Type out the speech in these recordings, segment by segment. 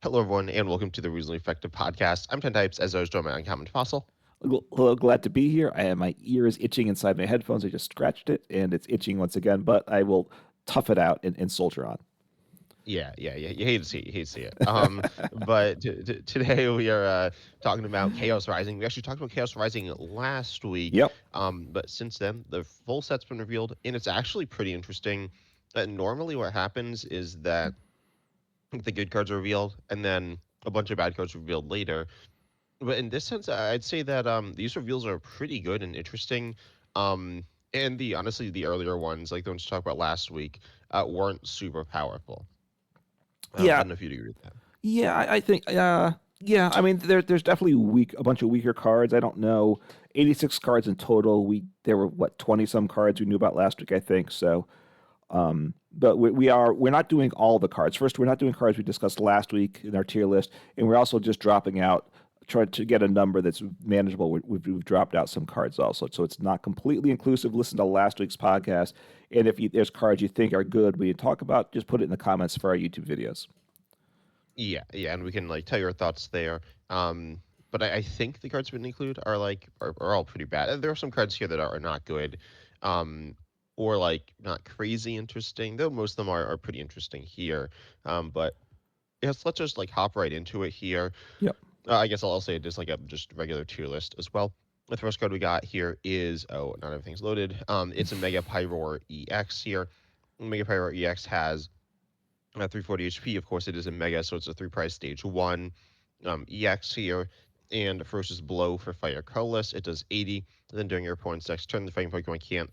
Hello, everyone, and welcome to the Reasonably Effective Podcast. I'm 10 Types, as always, joined by Uncommon Fossil. Hello, glad to be here. My ear is itching inside my headphones. I just scratched it, and it's itching once again. But I will tough it out and soldier on. Yeah. You hate to see it. You hate to see it. But today we are talking about Chaos Rising. We actually talked about Chaos Rising last week, Yep. but since then, the full set's been revealed, and it's actually pretty interesting. Normally, what happens is that the good cards are revealed, and then a bunch of bad cards are revealed later. But in this sense, I'd say that these reveals are pretty good and interesting. And the honestly, the earlier ones, like the ones we talked about last week, weren't super powerful. I Yeah. don't know if you'd agree with that. Yeah. I think. Yeah. I mean, there's definitely a bunch of weaker cards. I don't know. 86 cards in total. There were what 20 some cards we knew about last week. I think so. But we're not doing all the cards. First, we're not doing cards we discussed last week in our tier list, and we're also just dropping out, trying to get a number that's manageable. We've dropped out some cards also, so it's not completely inclusive. Listen to last week's podcast, and if there's cards you think are good, we talk about, just put it in the comments for our YouTube videos. Yeah, and we can like tell your thoughts there. But I think the cards we didn't include are all pretty bad. And there are some cards here that are not good, um, or like not crazy interesting. Though most of them are pretty interesting here. But yes, let's just like hop right into it here. Yep. I guess I'll say just like a just regular tier list as well. The first card we got here is not everything's loaded. It's a Mega Pyroar EX here. Mega Pyroar EX has 340 HP. Of course, it is a Mega, so it's a three price stage one EX here. And Ferocious Blow for Fire Colorless. It does 80. And then during your opponent's next turn, the fighting Pokemon can't.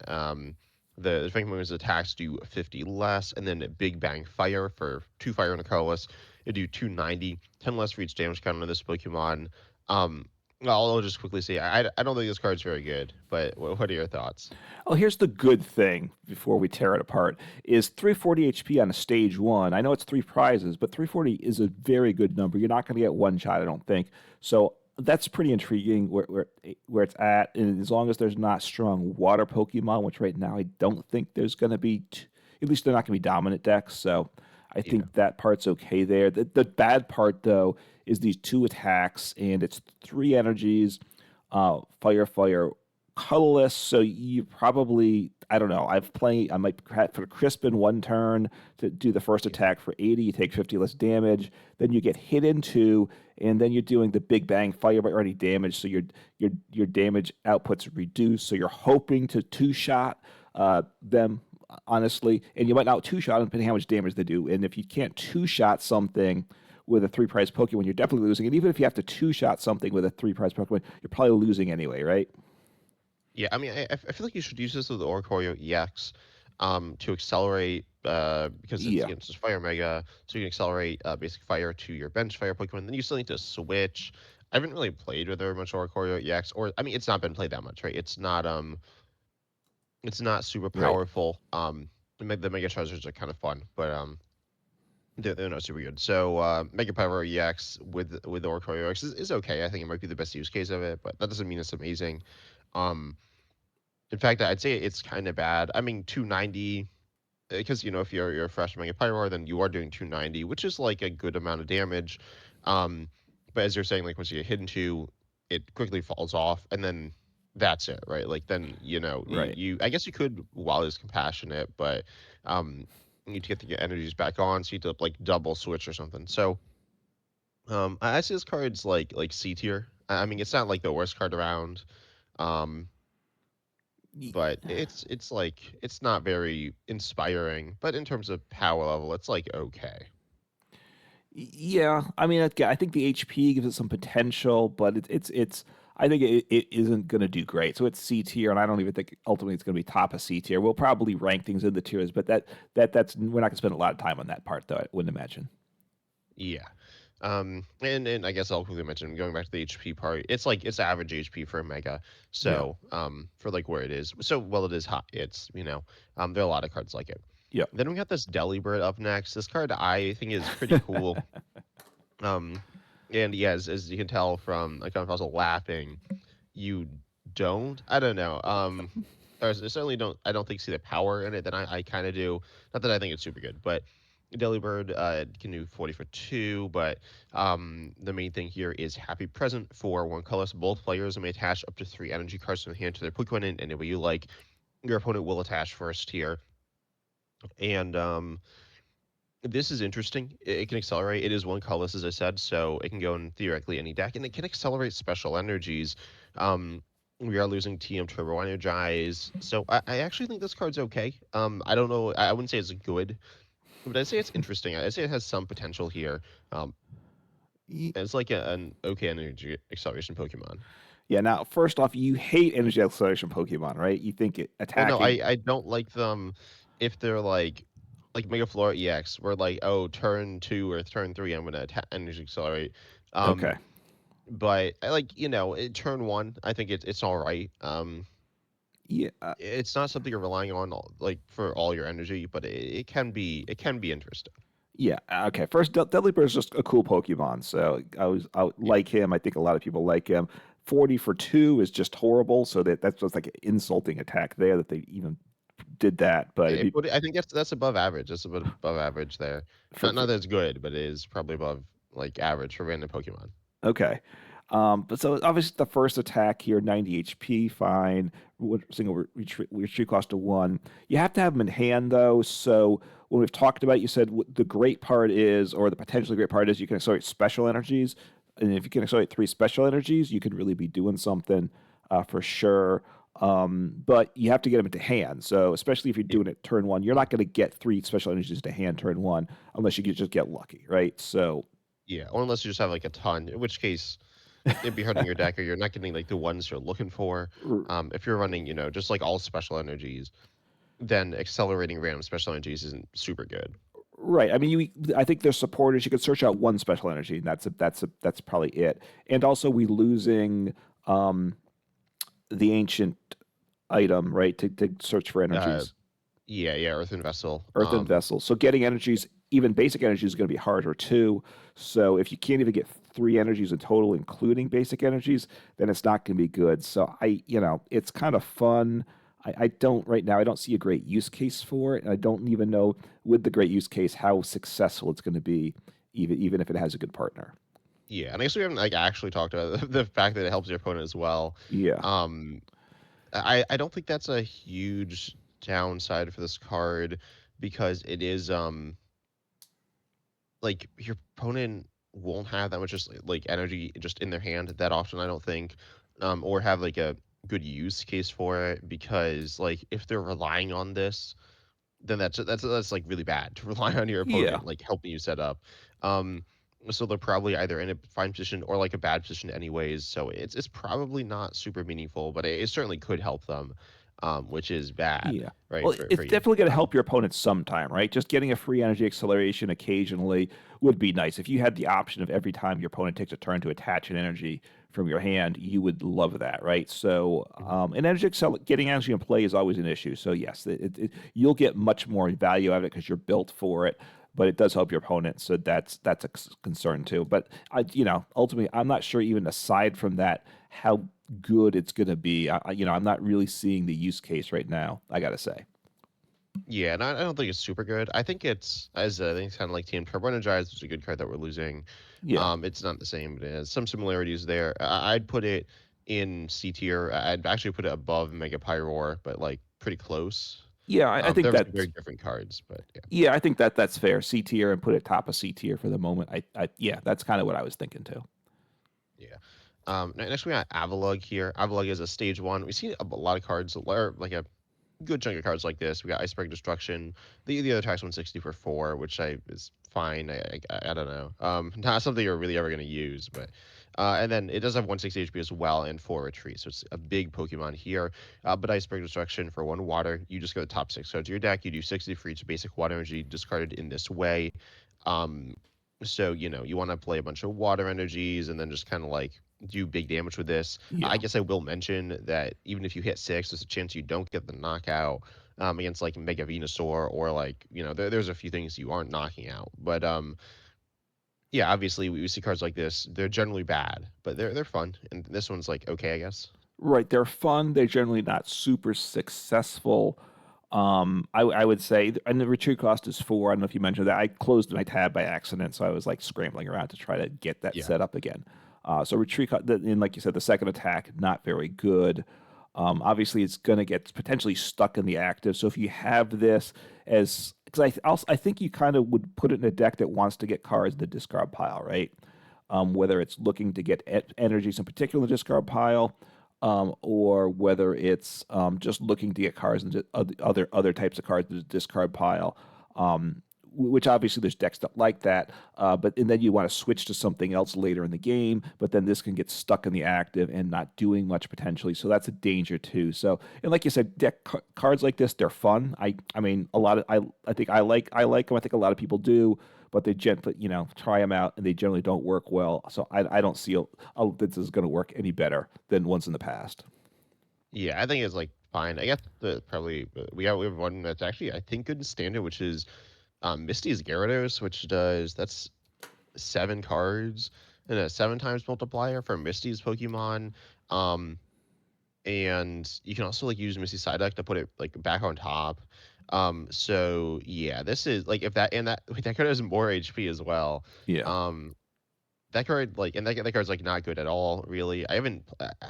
The fighting Pokemon's attacks do 50 less. And then Big Bang Fire for two fire and a colorless. It do 290, 10 less for each damage counter on this Pokemon. Um, I'll just quickly say I don't think this card's very good, but what are your thoughts? Oh, here's the good thing before we tear it apart is 340 HP on a stage one. I know it's three prizes, but 340 is a very good number. You're not going to get one shot, I don't think. So that's pretty intriguing where it's at. And as long as there's not strong water Pokemon, which right now I don't think there's going to be, at least they're not going to be dominant decks. So I Yeah. think that part's okay there. The bad part, though, is these two attacks, and it's three energies, fire, colorless. So you probably, I don't know. I might put a crisp in one turn to do the first Yeah. attack for 80. You take 50 less damage. Then you get hit into, and then you're doing the Big Bang Fire, but already damaged. So your damage output's reduced. So you're hoping to two shot them, honestly, and you might not two shot them depending how much damage they do. And if you can't two shot something with a three prize Pokemon, you're definitely losing. And even if you have to two shot something with a three prize Pokemon, you're probably losing anyway, right? Yeah, I mean, I feel like you should use this with the Oricorio EX to accelerate because it's Yeah. you know, it's just Fire Mega, so you can accelerate basic Fire to your bench Fire Pokemon. Then you still need to switch. I haven't really played with very much Oricorio EX, or I mean, it's not been played that much, right? It's not super Right. powerful. The Mega Treasures are kind of fun, but they're not super good. So Mega Power EX with Oricorio EX is okay. I think it might be the best use case of it, but that doesn't mean it's amazing. Um, in fact, I'd say it's kind of bad. I mean, 290 because if you're a fresh Mega Pyroar, then you are doing 290, which is like a good amount of damage. Um, but as you're saying, like once you get hit into, it quickly falls off, and then that's it, right? Like then Right. you I guess you could while it's compassionate, but you need to get the energies back on, so you need to like double switch or something. So I see this card's like C tier. I mean, it's not like the worst card around. Um, but it's like it's not very inspiring. But in terms of power level, it's like okay. Yeah, I mean, I think the HP gives it some potential, but it's. I think it isn't going to do great. So it's C tier, and I don't even think ultimately it's going to be top of C tier. We'll probably rank things in the tiers, but that's we're not going to spend a lot of time on that part, though. I wouldn't imagine. Yeah. And I guess I'll quickly mention going back to the HP part. It's like it's average HP for a mega. Yeah. So for like where it is. So well it is hot. It's there are a lot of cards like it. Yeah. Then we got this Delibird up next. This card I think is pretty cool. Um and yeah, as you can tell from like I'm also laughing, you don't. I don't know. Or I certainly don't. I don't think see the power in it that I kind of do. Not that I think it's super good, but Delibird can do 40 for 2, but the main thing here is Happy Present for 1 color. So both players may attach up to 3 energy cards from the hand to their Pokemon in any way you like. Your opponent will attach first here. And this is interesting. It can accelerate. It is 1 colorless, as I said, so it can go in theoretically any deck, and it can accelerate special energies. We are losing TM Turbo Energize, so I actually think this card's okay. I don't know. I wouldn't say it's good, but I'd say it's interesting. I'd say it has some potential here. Um, Y- it's like an okay energy acceleration Pokemon. Yeah. Now, first off, you hate energy acceleration Pokemon, right? You think Well, no, attacking. I don't like them if they're like Mega Flora EX, where like, oh, turn 2 or turn 3, I'm gonna attack energy accelerate. Okay. Um, but I like, turn 1, I think it's all right. Yeah. It's not something you're relying on like for all your energy, but it can be interesting. Yeah. Okay. First, Delibird is just a cool Pokemon, so I Yeah. like him. I think a lot of people like him. 40 for 2 is just horrible. So that's just like an insulting attack there that they even did that. But it'd be I think that's above average. That's above average there. for, Not for that it's good, but it is probably above like average for random Pokemon. okay. But so obviously the first attack here, 90 HP, fine. Single retreat cost of 1. You have to have them in hand though. So when we've talked about, you said the great part is, or the potentially great part is, you can accelerate special energies. And if you can accelerate 3 special energies, you could really be doing something for sure. But you have to get them into hand. So especially if you're Yeah. doing it turn 1, you're not going to get 3 special energies to hand turn 1 unless you just get lucky, right? So Yeah, or unless you just have like a ton, in which case it'd be hurting your deck, or you're not getting like the ones you're looking for. If you're running, just like all special energies, then accelerating random special energies isn't super good. right. I mean, I think there's supporters. You could search out 1 special energy, and that's probably it. And also, we losing um, the ancient item, right? To search for Uh, energies, yeah, Earthen Vessel. earthen vessel. So getting energies, even basic energies, is going to be harder too. So if you can't even get 3 energies in total, including basic energies, then it's not going to be good. So it's kind of fun. I don't right now. I don't see a great use case for it, and I don't even know with the great use case how successful it's going to be, even if it has a good partner. Yeah, and I guess we haven't like actually talked about the fact that it helps your opponent as well. Yeah, Um, I don't think that's a huge downside for this card because it is like your opponent won't have that much just like energy just in their hand that often, I don't think, or have like a good use case for it because like if they're relying on this, then that's like really bad to rely on your yeah. opponent like helping you set up. Um, so they're probably either in a fine position or like a bad position anyways. So it's probably not super meaningful, but it certainly could help them, which is bad, Yeah. right, Well, for it's you. definitely going to help your opponent sometime, right? Just getting a free energy acceleration occasionally would be nice. If you had the option of every time your opponent takes a turn to attach an energy from your hand, you would love that, right? So, Mhm. getting energy in play is always an issue. So, yes, you'll get much more value out of it because you're built for it. But it does help your opponent, so that's a concern too. But ultimately, I'm not sure even aside from that how good it's going to be. I'm not really seeing the use case right now. I got to say. Yeah, and I don't think it's super good. I think I think it's kind of like Team Turbo Energize, which is a good card that we're losing. Yeah, It's not the same, but it has some similarities there. I'd put it in C tier. I'd actually put it above Mega Pyroar, but like pretty close. yeah. I think They're obviously very that's different cards, but yeah, yeah. I think that's fair. C tier and put it top of C tier for the moment. Yeah, that's kind of what I was thinking too. yeah. Next we got Avalugg here. Avalugg is a stage 1. We've seen a lot of cards, or like a good chunk of cards like this. We got Iceberg Destruction. The other attack's 160 for 4, which I is fine. I don't know. Not something you're really ever gonna use, but and then it does have 160 HP as well and 4 retreat, so it's a big Pokemon here. But Iceberg Destruction for 1 water, you just go to the top 6 cards of your deck. You do 60 for each basic water energy discarded in this way. Um, so you want to play a bunch of water energies and then just kind of like do big damage with this. I Yeah, guess I will mention that even if you hit 6, there's a chance you don't get the knockout against like Mega Venusaur or like there's a few things you aren't knocking out. But yeah, obviously we see cards like this. They're generally bad, but they're fun, and this one's like okay, I guess. right. They're fun. They're generally not super successful. I would say, and the retreat cost is 4. I don't know if you mentioned that. I closed my tab by accident, so I was like scrambling around to try to get that Yeah. set up again. So retreat cost, and like you said, the second attack not very good. Obviously, it's going to get potentially stuck in the active. So if you have this as, because I think you kind of would put it in a deck that wants to get cards in the discard pile, right? Whether it's looking to get energies in particular in the discard pile, or whether it's just looking to get cards into other types of cards in the discard pile. Which obviously there's decks that like that, but and then you want to switch to something else later in the game, but then this can get stuck in the active and not doing much potentially, so that's a danger too. So, and like you said, cards like this, they're fun. I mean, a lot of I think I like them. I think a lot of people do, but try them out, and they generally don't work well. So I don't see this is going to work any better than ones in the past. Yeah, I think it's like fine. I guess the probably we have one that's actually I think good in standard, which is Misty's Gyarados, which does that's 7 cards and a 7 times multiplier for Misty's Pokemon. Um, and you can also like use Misty Psyduck to put it like back on top. So yeah, this is like if that and that like, that card has more HP as well. Yeah. Um, that card like and that card's like not good at all really. I don't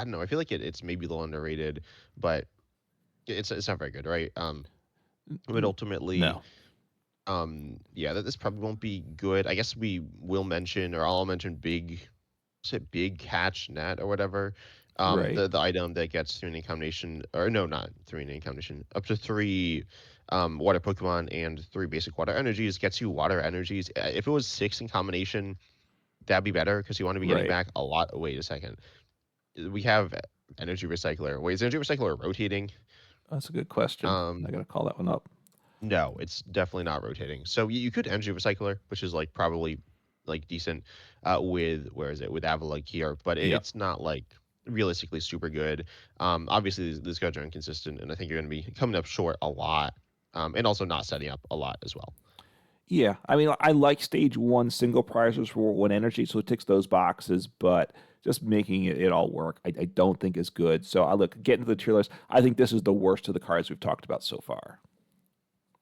know. I feel like it's maybe a little underrated, but it's not very good, right? But ultimately, No. yeah, this probably won't be good. I guess we will mention, or I'll mention is it Big Catch Net or whatever? Right. The item that gets 3 in combination, or no, not 3 in combination, up to 3 water Pokemon and 3 basic water energies gets you water energies. If it was 6 in combination, that'd be better because you want to be getting Right. back a lot. Wait a second. We have Energy Recycler. Wait, is Energy Recycler rotating? That's a good question. I Um, got to call that one up. No, it's definitely not rotating. So you could energy recycler, which is like probably like decent with where is it with Avalok here, but Yeah. it's not like realistically super good. Obviously these guys are inconsistent, and I think you're going to be coming up short a lot, and also not setting up a lot as well. Yeah, I mean, I like stage one single prizes for one energy, so it ticks those boxes, but just making it all work, I don't think is good. So I look, get into the tier list. I think this is the worst of the cards we've talked about so far.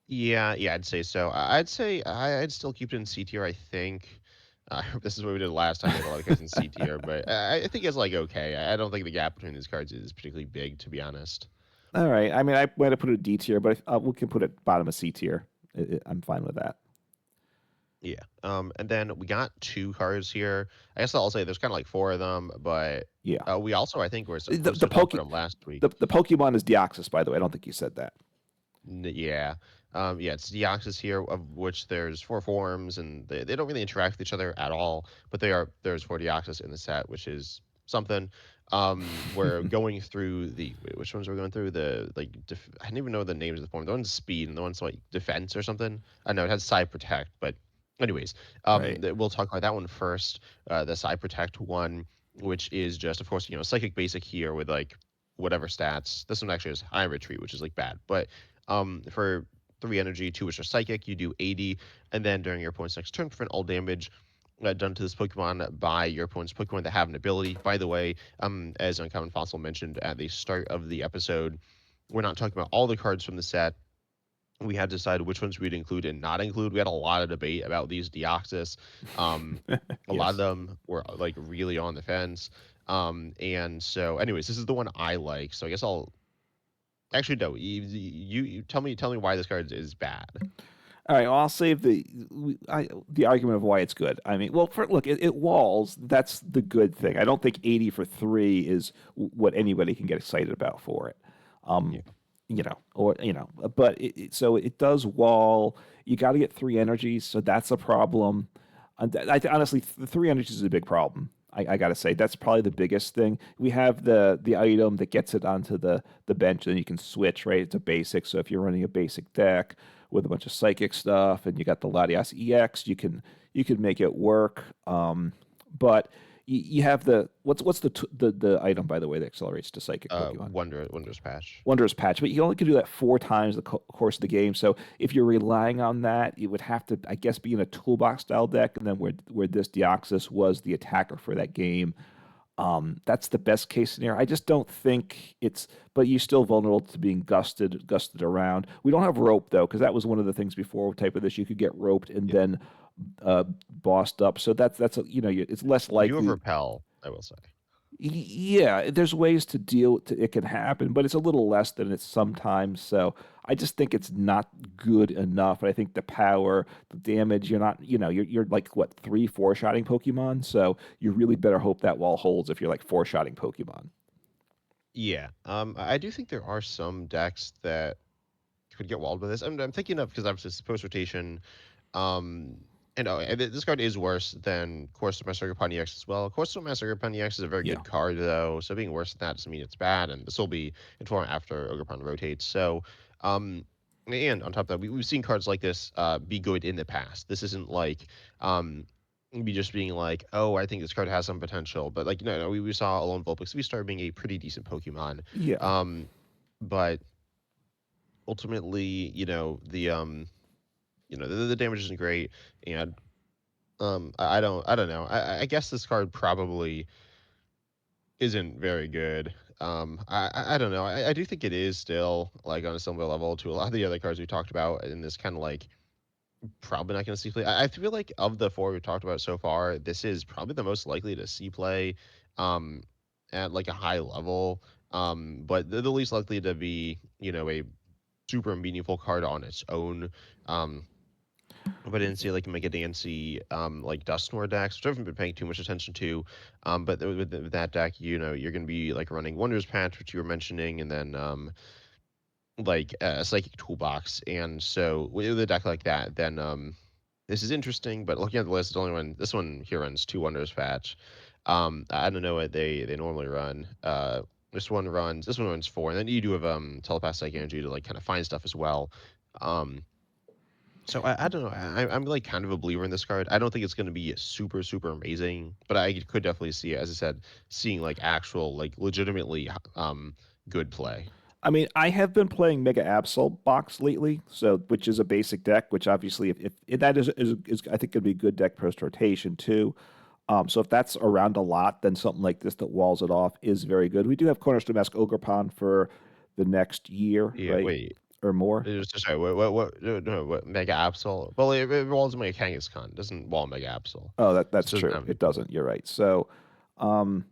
Yeah, yeah, I'd say so. I'd say I'd still keep it in C tier. I think this is what we did last time. We had a lot of cards in C tier, but I think it's like okay. I don't think the gap between these cards is particularly big, to be honest. All right, I mean, I might have put it D tier, but we can put it bottom of C tier. I'm fine with that. Yeah. And then we got 2 cards here. I guess I'll say there's kind of like 4 of them, but Yeah, we also I think were the supposed the to talk poke about them last week. the Pokemon is Deoxys, by the way. I don't think you said that. Yeah. Yeah, it's Deoxys here, of which there's 4 forms, and they don't really interact with each other at all. But there's 4 Deoxys in the set, which is something. We're going through which ones are we going through? I don't even know the names of the form. The one's speed, and the one's like defense or something. I know it has Psi Protect, but anyways, Right. we'll talk about that one first. The Psi Protect one, which is just, of course, Psychic Basic here with like whatever stats. This one actually has High Retreat, which is like bad, but for 3 energy, 2 which are psychic, you do 80, and then during your opponent's next turn, prevent all damage done to this Pokemon by your opponent's Pokemon that have an ability. By the way, as Uncommon Fossil mentioned at the start of the episode, we're not talking about all the cards from the set. We had to decide which ones we'd include and not include. We had a lot of debate about these Deoxys. A lot of Yes. them were like really on the fence. And so, anyways, this is the one I like. So I guess I'll actually no. You tell me why this card is bad. All right, well, I'll save the argument of why it's good. I mean, well, look, it walls. That's the good thing. I don't think 80 for 3 is what anybody can get excited about for it. Yeah. Um, but so it does wall. You got to get 3 energies, so that's a problem. And honestly, the 3 energies is a big problem. I got to say that's probably the biggest thing. We have the item that gets it onto the bench, and you can switch. Right, it's a basic. So if you're running a basic deck with a bunch of psychic stuff, and you got the Latias EX, you can make it work. But you have what's the item, by the way, that accelerates to psychic Pokemon? Wondrous Patch. Wondrous Patch, but you only can do that 4 times the course of the game. So if you're relying on that, it would have to, I guess, be in a toolbox style deck. And then where this Deoxys was the attacker for that game, That's the best case scenario. I just don't think it's, but you're still vulnerable to being gusted around. We don't have rope though, because that was one of the things before type of this. You could get roped and Yeah. then bossed up. So that's a, it's less You do have likely. repel, I will say. Yeah, there's ways to deal to it can happen, but it's a little less than it's sometimes. So I just think it's not good enough. I think the power, the damage, you're not, you're like what, three, four-shotting Pokemon. So you really better hope that wall holds if you're like four-shotting Pokemon. Yeah. I do think there are some decks that could get walled by this. I'm thinking of because obviously it's post rotation. Um, and this card is worse than Course Master Agapon EX as well. Course Master Agapon EX is a very Yeah. good card though, so being worse than that doesn't mean it's bad. And this will be in form after Agapon rotates. So, and on top of that, we've seen cards like this be good in the past. This isn't like be just being like, oh, I think this card has some potential, but like no, we saw Alone Vulpix. We started being a pretty decent Pokemon. Yeah. Um, but ultimately, the damage isn't great, and I don't know. I guess this card probably isn't very good. I don't know. I do think it is still like on a similar level to a lot of the other cards we talked about in this kind of like probably not going to see play. I feel like of the four we've talked about so far, this is probably the most likely to see play, um, at like a high level. But the least likely to be, a super meaningful card on its own. Um, but I didn't see like Mega Dancy, like Dusknoir decks, which I haven't been paying too much attention to. But with that deck, you're going to be like running Wonders Patch, which you were mentioning, and then like a Psychic Toolbox. And so with a deck like that, then this is interesting. But looking at the list, this one here runs two Wonders Patch. I don't know what they normally run. This one runs four, and then you do have Telepath Psychic Energy to like kind of find stuff as well. Um, so I don't know. I'm like kind of a believer in this card. I don't think it's going to be super super amazing, but I could definitely see it, as I said, seeing like actual like legitimately good play. I mean, I have been playing Mega Absol box lately, so which is a basic deck, which obviously, if that is I think could be a good deck post rotation too. So if that's around a lot, then something like this that walls it off is very good. We do have Cornerstone Mask Ogerpon for the next year, Yeah, right, wait. or more. Sorry, what, no, what, Mega Absol? Well, it rolls Mega Kangaskhan. It doesn't wall Mega Absol. Oh, that's Just doesn't true. have any It power. doesn't. You're right. So, um,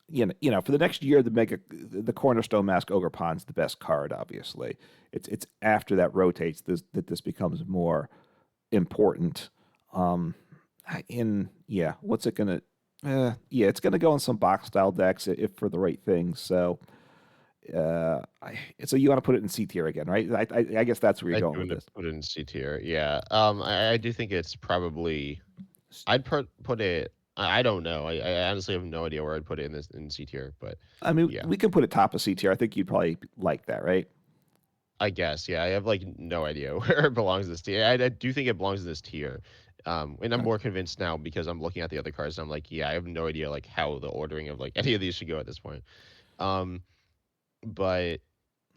for the next year, the Cornerstone Mask Ogerpon's the best card. Obviously, it's after that rotates that this becomes more important. Um, what's it gonna? It's gonna go in some box style decks if for the right things. So, so you want to put it in C tier again, right? I guess that's where you're I going do with want to this. put it in C tier. Yeah. I do think it's probably. I'd put it. I don't know. I honestly have no idea where I'd put it in C tier, but I mean, yeah. we can put it top of C tier. I think you'd probably like that, right? I guess, yeah. I have like no idea where it belongs in this tier. I do think it belongs in this tier. And I'm more convinced now because I'm looking at the other cards and I'm like, yeah, I have no idea like how the ordering of like any of these should go at this point. Um, but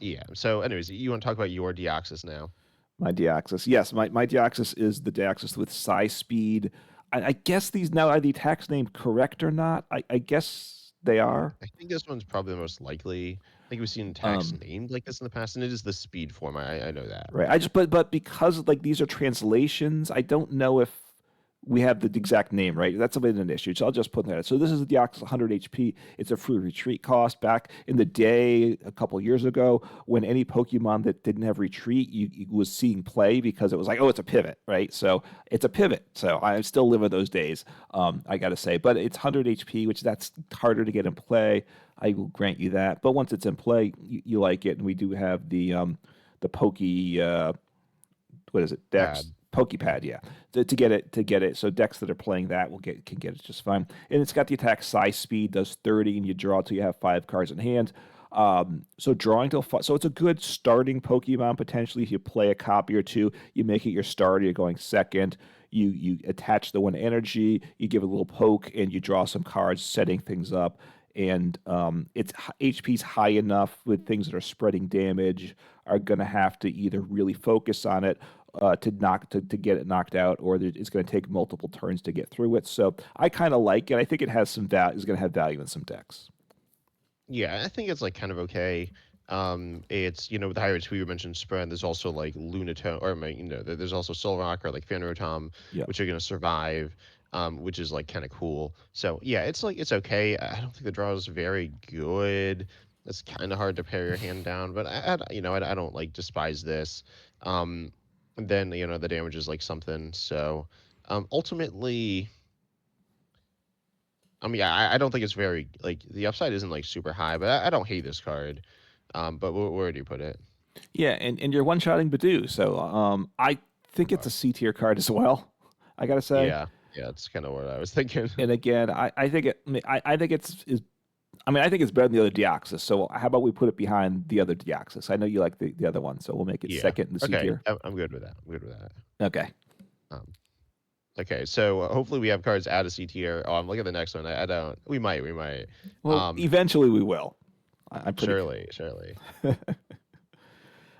yeah. So, anyways, you want to talk about your Deoxys now? My Deoxys. Yes, my Deoxys is the Deoxys with Psi Speed. I guess these now are the attacks named correct or not? I guess they are. I think this one's probably the most likely. I think we've seen attacks Um, named like this in the past, and it is the speed form. I know that. right. I just but because like these are translations, I don't know if we have the exact name, right? That's a bit of an issue. So I'll just put that. So this is the Deoxys 100 HP. It's a free retreat cost. Back in the day, a couple years ago, when any Pokemon that didn't have retreat, you was seeing play because it was like, oh, it's a pivot, right? So it's a pivot. So I still live in those days, I got to say. But it's 100 HP, which that's harder to get in play. I will grant you that. But once it's in play, you like it. And we do have the Pokey what is it? Dex Bad. Pokepad, yeah. To get it. So decks that are playing that will can get it just fine. And it's got the attack size speed, does 30, and you draw till you have 5 cards in hand. So drawing till so it's a good starting Pokemon potentially. If you play a copy or two, you make it your starter. You're going second. You attach the one energy. You give it a little poke, and you draw some cards, setting things up. And its HP's high enough with things that are spreading damage are going to have to either really focus on it to get it knocked out, or it's going to take multiple turns to get through it. So I kind of like it. I think it has some value. Is going to have value in some decks. Yeah, I think it's like kind of okay. It's with the higher HP we mentioned spread. There's also like Lunatone, or there's also Soul Rock or like Phantom, Yeah. which are gonna survive, which is like kind of cool. So yeah, it's okay. I don't think the draw is very good. It's kind of hard to pare your hand down, but I don't like despise this. And then the damage is like something. So ultimately. I don't think it's very like the upside isn't like super high, but I don't hate this card. But where do you put it? Yeah, and you're one shotting Badu, so I think it's Okay. a C tier card as well. I gotta say. Yeah, yeah, that's kind of what I was thinking. And again, I think it. I think it's is. I mean, I think it's better than the other Deoxys. So how about we put it behind the other Deoxys? I know you like the other one, so we'll make it Yeah. second in the C Okay, tier. I'm good with that. I'm good with that. Okay. Um, okay, so hopefully we have cards out of C tier. Oh, I'm looking at the next one. I don't. We might. Well, Um, eventually we will. I'm pretty. surely. All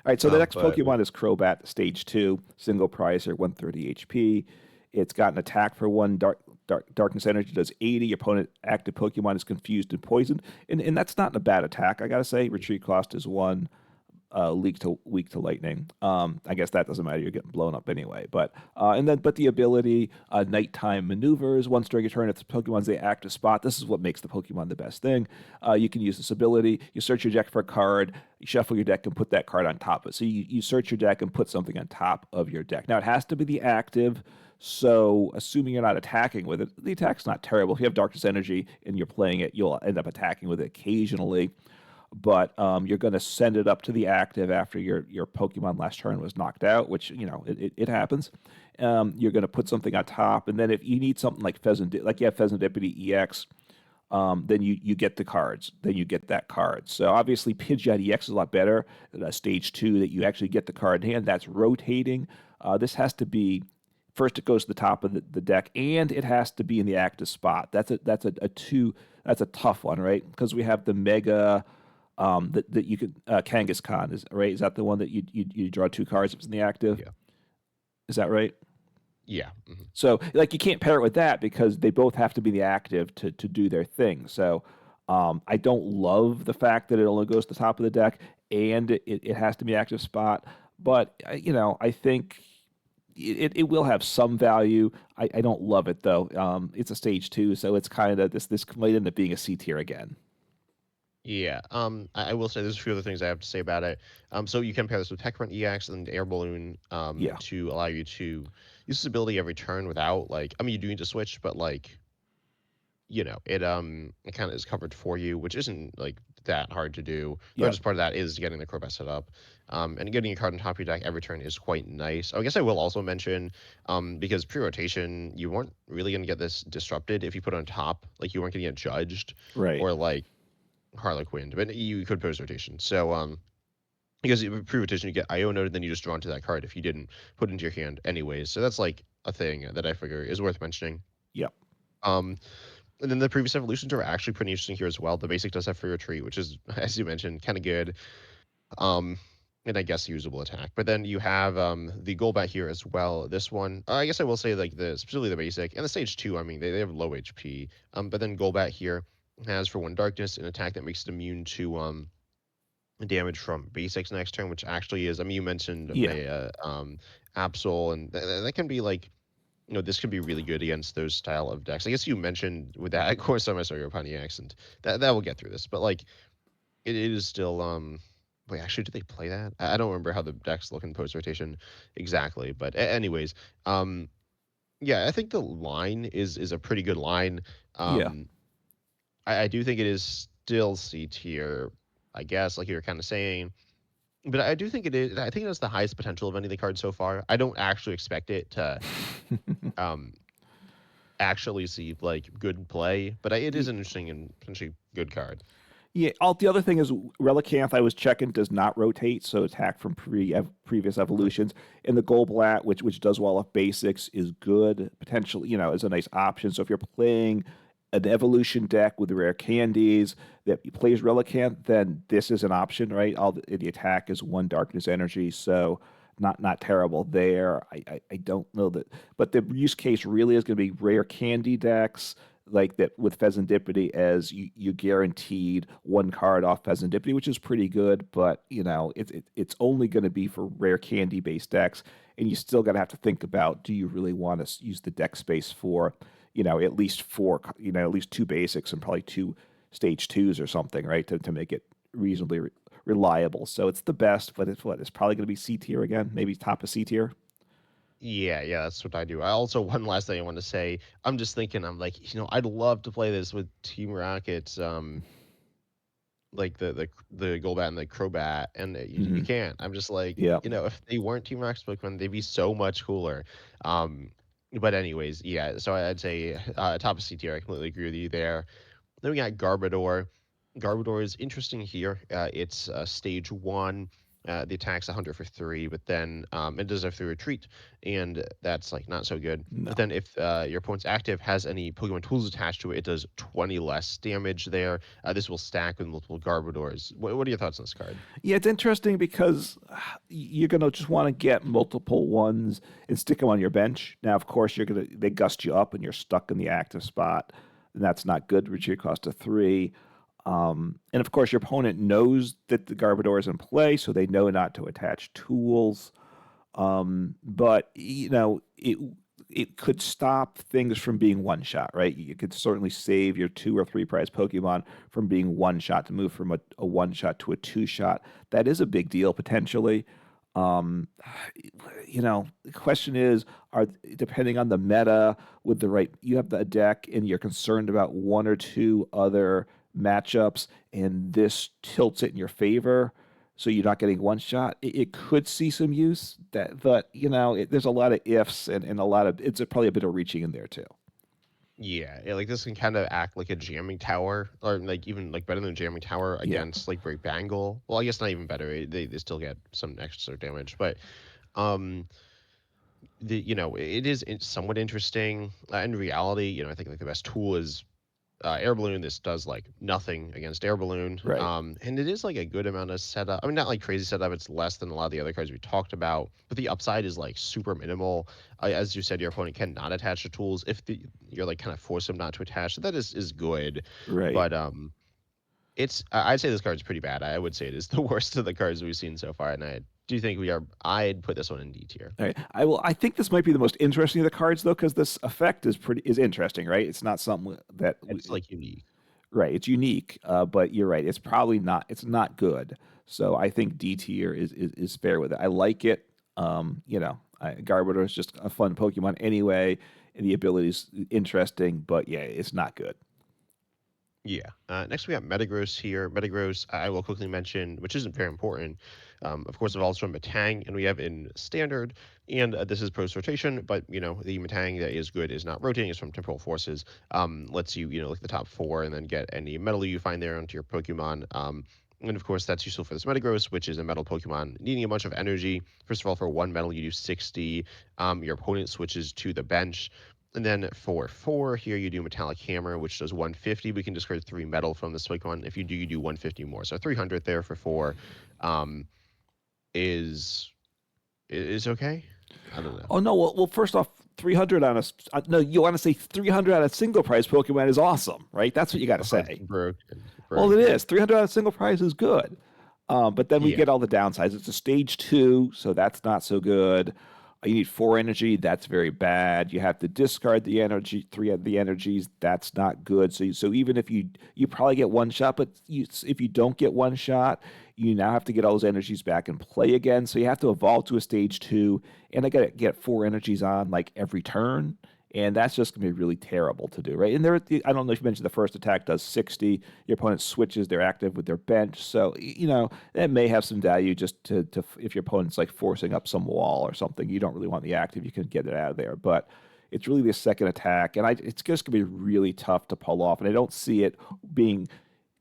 right, so the next But Pokemon is Crobat, Stage 2, single pricer, 130 HP. It's got an attack for 1, Darkness Energy does 80. Your opponent active Pokemon is confused and poisoned. And that's not a bad attack, I gotta say. Retreat cost is 1, weak to lightning. I guess that doesn't matter. You're getting blown up anyway. But the ability, nighttime maneuvers. Once during a turn, if the Pokemon's the active spot, this is what makes the Pokemon the best thing. You can use this ability. You search your deck for a card. You shuffle your deck and put that card on top of it. So you search your deck and put something on top of your deck. Now it has to be the active. So, assuming you're not attacking with it, the attack's not terrible. If you have Darkness Energy and you're playing it, you'll end up attacking with it occasionally, but you're going to send it up to the active after your Pokemon last turn was knocked out, which it happens. You're going to put something on top, and then if you need something like like you have Pheasant Deputy EX, then you get the cards. Then you get that card. So obviously Pidgeot EX is a lot better. Stage 2 that you actually get the card in hand. That's rotating. This has to be first. It goes to the top of the deck, and it has to be in the active spot. That's a two. That's a tough one, right? Because we have the Mega that you could Kangaskhan is right. Is that the one that you draw 2 cards if it's in the active? yeah, Is that right? yeah. So like you can't pair it with that because they both have to be the active to do their thing. So I don't love the fact that it only goes to the top of the deck and it has to be active spot. But I think it will have some value. I don't love it though. It's a stage 2, so it's kind of this might end up being a C tier again. Yeah. I will say there's a few other things I have to say about it. So you can pair this with Tech Run EX and Air Balloon Yeah, to allow you to use this ability every turn without like you do need to switch, but like it kind of is covered for you, which isn't like that hard to do. The yeah, hardest part of that is getting the Crobat set up. And getting a card on top of your deck every turn is quite nice. I guess I will also mention, because pre-rotation, you weren't really going to get this disrupted if you put it on top. Like, you weren't going to get judged right. or, like, Harlequined, but you could post-rotation. So, because pre-rotation, you get IO noted, then you just draw into that card if you didn't put it into your hand anyways. So that's, like, a thing that I figure is worth mentioning. Yep. Um, and then the previous evolutions are actually pretty interesting here as well. The basic does have free retreat, which is, as you mentioned, kind of good. Um, and I guess usable attack. But then you have the Golbat here as well. This one, I guess I will say like specifically the basic and the stage 2. I mean, they have low HP. But then Golbat here has for 1 darkness an attack that makes it immune to damage from basics next turn, which actually is. I mean, you mentioned Yeah. Absol, and that can be like this could be really good against those style of decks. I guess you mentioned with that, of course, I saw your Pontiacs, and that will get through this. But like, it is still Wait, actually, do they play that? I don't remember how the decks look in post rotation exactly. But anyways, yeah, I think the line is a pretty good line. Yeah. Um, I do think it is still C tier, I guess, like you were kind of saying. But I do think it is. I think it has the highest potential of any of the cards so far. I don't actually expect it to um actually see like good play, but it is an interesting and potentially good card. Yeah. The other thing is Relicanth, I was checking, does not rotate, so attack from previous Nice. evolutions. And the Golbat, which does well off basics, is good. Potentially, is a nice option. So if you're playing an evolution deck with rare candies that plays Relicanth, then this is an option, right? The attack is 1 darkness energy, so not terrible there. I don't know that, but the use case really is going to be rare candy decks like that with Pheasantipity, as you guaranteed one card off Pheasantipity, which is pretty good. But it's only going to be for rare candy based decks, and you still got to have to think about, do you really want to use the deck space for at least four, at least two basics and probably two stage twos or something, right? To make it reasonably reliable. So it's the best, but it's probably going to be C tier again, maybe top of C tier. Yeah, yeah, that's what I do. I also one last thing I want to say. I'm just thinking, I'm like, I'd love to play this with Team Rocket's like the Golbat and the Crobat, and you Hmm. can't. I'm just like, Yeah. if they weren't Team Rocket's Pokemon, they'd be so much cooler. Um, but anyways, yeah. So I'd say top of C tier. I completely agree with you there. Then we got Garbodor. Garbodor is interesting here. It's stage one. The attack's 100 for 3, but then it does have 3 retreat, and that's like not so good. But No. then if your opponent's active has any Pokemon tools attached to it, it does 20 less damage there. This will stack with multiple Garbodors. What are your thoughts on this card? Yeah, it's interesting because you're gonna just want to get multiple ones and stick them on your bench. Now, of course, they gust you up and you're stuck in the active spot, and that's not good. Retreat cost of 3. And of course, your opponent knows that the Garbodor is in play, so they know not to attach tools. But it could stop things from being one shot, right? You could certainly save your 2 or 3 prize Pokemon from being one shot to move from a one shot to a two shot. That is a big deal potentially. Um, the question is, are depending on the meta with the right, you have the deck and you're concerned about one or two other matchups, and this tilts it in your favor, so you're not getting one shot. It could see some use that, but there's a lot of ifs and a lot of it's probably a bit of reaching in there too. Yeah, yeah, like this can kind of act like a jamming tower, or like even like better than a jamming tower Yeah, against like Break Bangle. Well, I guess not even better. They still get some extra damage, but um, it is somewhat interesting. In reality, I think like the best tool is Air Balloon. This does like nothing against Air Balloon, right. and it is like a good amount of setup. I mean, not like crazy setup. It's less than a lot of the other cards we talked about, but the upside is like super minimal. As you said, your opponent cannot attach the tools. If you're like kind of force them not to attach, that is good. Right. But I'd say this card's pretty bad. I would say it is the worst of the cards we've seen so far, and I do think we are. I'd put this one in D tier. All right. I think this might be the most interesting of the cards though, because this effect is interesting, right? It's not something that It's like unique. right. It's unique, but you're right. It's probably not. It's not good. So I think D tier is fair with it. I like it. Garbodor is just a fun Pokemon anyway, and the ability is interesting. But yeah, it's not good. Yeah. Next, we got Metagross here. Metagross, I will quickly mention, which isn't very important. Of course, it evolves from Metang, and we have in Standard, and this is Post Rotation, but, the Metang that is good is not rotating, it's from Temporal Forces. Lets you, like the top 4, and then get any metal you find there onto your Pokemon. And of course, that's useful for this Metagross, which is a metal Pokemon needing a bunch of energy. First of all, for 1 metal, you do 60. Your opponent switches to the bench. And then for 4, here you do Metallic Hammer, which does 150. We can discard 3 metal from this Pokemon. If you do, you do 150 more. So 300 there for 4 um, is okay. I don't know. Oh no! Well, first off, 300 on no. You want to say 300 on a single prize Pokemon is awesome, right? That's what you got to The card's say. broken. Well, it Broken. is. 300 on a single prize is good. But then we Yeah. get all the downsides. It's a stage 2, so that's not so good. You need 4 energy. That's very bad. You have to discard the energy, 3 of the energies. That's not good. So even if you probably get one shot, but if you don't get one shot, you now have to get all those energies back and play again. So you have to evolve to a stage 2, and I got to get 4 energies on like every turn. And that's just going to be really terrible to do, right? And I don't know if you mentioned the first attack does 60. Your opponent switches, they're active with their bench. So, that may have some value just to if your opponent's like forcing up some wall or something, you don't really want the active, you can get it out of there. But it's really the second attack, and it's just going to be really tough to pull off. And I don't see it being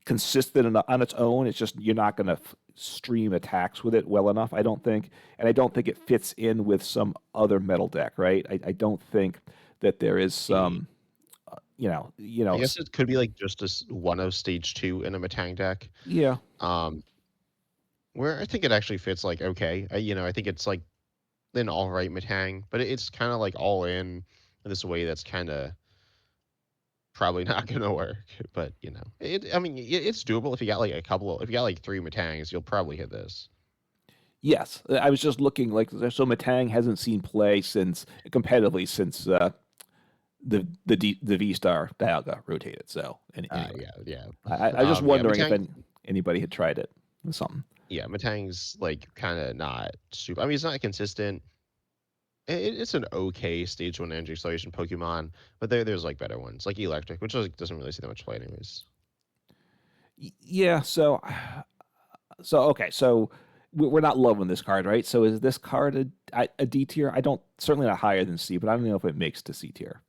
consistent on its own. It's just you're not going to stream attacks with it well enough, I don't think. And I don't think it fits in with some other metal deck, right? I don't think that there is The, some, I guess it could be like just one of stage 2 in a Metang deck. yeah, Um, where I think it actually fits like okay. I think it's like an all right Matang, but it's kind of like all in this way that's kind of probably not gonna work. But I mean, it's doable if you got like if you got like three Matangs, you'll probably hit this. Yes, I was just looking like so. Matang hasn't seen play since competitively since the V Star dial got rotated. So anyway, Yeah, yeah, I was just yeah. wondering if Matang, anybody had tried it or something. yeah, Matang's like kind of not super. I mean, it's not consistent. It's an okay stage one energy acceleration Pokemon, but there's like better ones, like Electric, which like, doesn't really see that much play anyways. Yeah. So okay. So we're not loving this card, right? So is this card a D tier? I don't certainly not higher than C, but I don't know if it makes to C tier.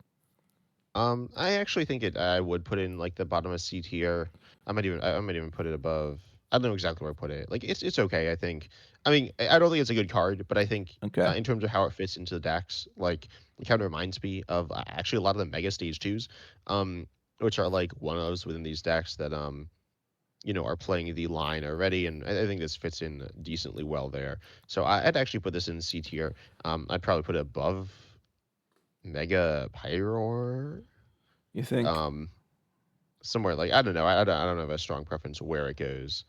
I actually think I would put in like the bottom of C tier. I might even put it above. I don't know exactly where I put it. Like it's okay. I think. I mean, I don't think it's a good card, but I think Okay. in terms of how it fits into the decks, like it kind of reminds me of actually a lot of the Mega Stage twos, um, which are like one of those within these decks that are playing the line already, and I think this fits in decently well there. So I'd actually put this in C tier. I'd probably put it above Mega Pyroar. You think? Um, somewhere like I don't know. I don't have a strong preference where it goes.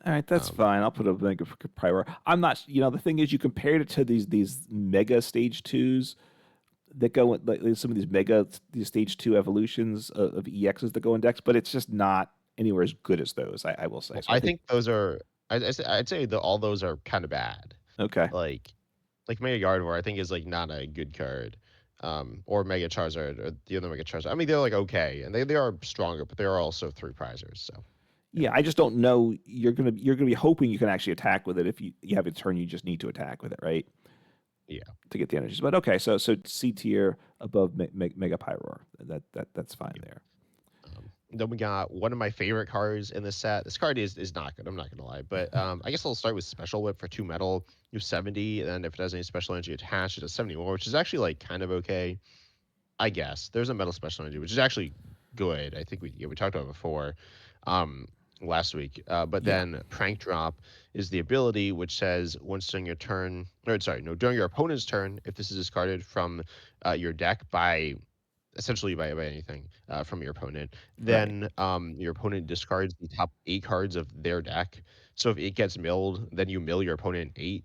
All right, that's Um, fine. I'll put a mega prior. I'm not. The thing is, you compared it to these mega stage twos that go in, like some of these stage two evolutions of EXs that go in decks, but it's just not anywhere as good as those. I will say. well, So I I think think those are. I'd say that all those are kind of bad. okay. Like Mega Gardevoir, I think is like not a good card. Or Mega Charizard or the other Mega Charizard. I mean, they're like okay, and they are stronger, but they are also three prizers. So yeah, Yeah, I just don't know. You're gonna be hoping you can actually attack with it if you have a turn. You just need to attack with it, right, yeah. to get the energies. But okay, so C tier above Mega Pyroar. That's fine Yeah. there. Then we got one of my favorite cards in this set. This card is not good. I'm not gonna lie, but I guess I'll start with Special Whip for 2 metal. You have 70, and then if it has any special energy attached, it does 70 more, which is actually like kind of okay. I guess there's a metal special energy, which is actually good. I think we talked about it before, um, last week. But Yeah, then Prank Drop is the ability which says once during your turn, or sorry, no, during your opponent's turn, if this is discarded from your deck by essentially by anything from your opponent, right. then your opponent discards the top 8 cards of their deck. So if it gets milled, then you mill your opponent 8,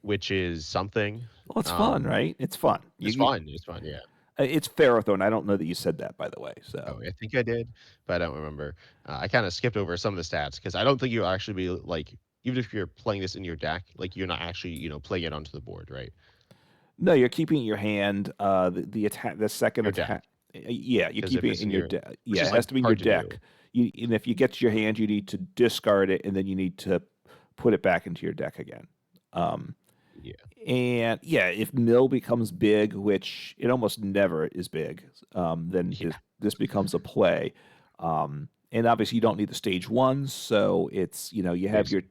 which is something. Well, it's fun, Um, right? It's fun. it's fun. It's fun. Yeah. It's Ferrothorn. I don't know that you said that, by the way. Oh, So I think I did, but I don't remember. I kind of skipped over some of the stats because I don't think you'll actually be like, even if you're playing this in your deck, like you're not actually, playing it onto the board, right? no, you're keeping it in your hand. The attack, the second Your deck, attack. Yeah, you're because if keeping it it's in in your your, deck. which Yeah, is it like has to be in your hard to do. deck. And if you get to your hand, you need to discard it, and then you need to put it back into your deck again. Um, Yeah, and yeah, if mill becomes big, which it almost never is big, then this yeah, this becomes a play. And obviously, you don't need the stage ones, so it's you have basic. your.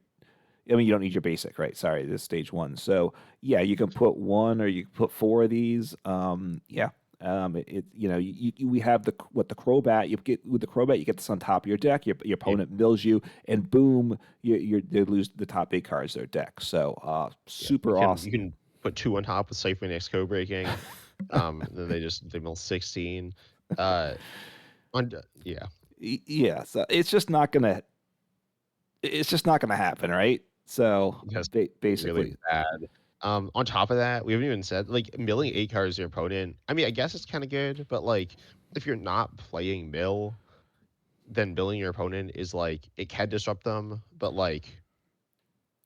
I mean, you don't need your basic, right? Sorry, this is stage one. So yeah, you can put one or you can put four of these. Yeah. We have the Crobat. You get with the Crobat, you get this on top of your deck. Your Yeah, opponent mills you, and boom, they lose the top 8 cards of their deck. So yeah. You super can you awesome. can put two on top with Siphon X code breaking. Then they mill 16. Uh, yeah, Yeah, so it's just not gonna happen, right? So that's really basically, bad. On top of that, we haven't even said like milling 8 cards to your opponent. I mean, I guess it's kind of good, but like if you're not playing mill, then milling your opponent is like it can disrupt them, but like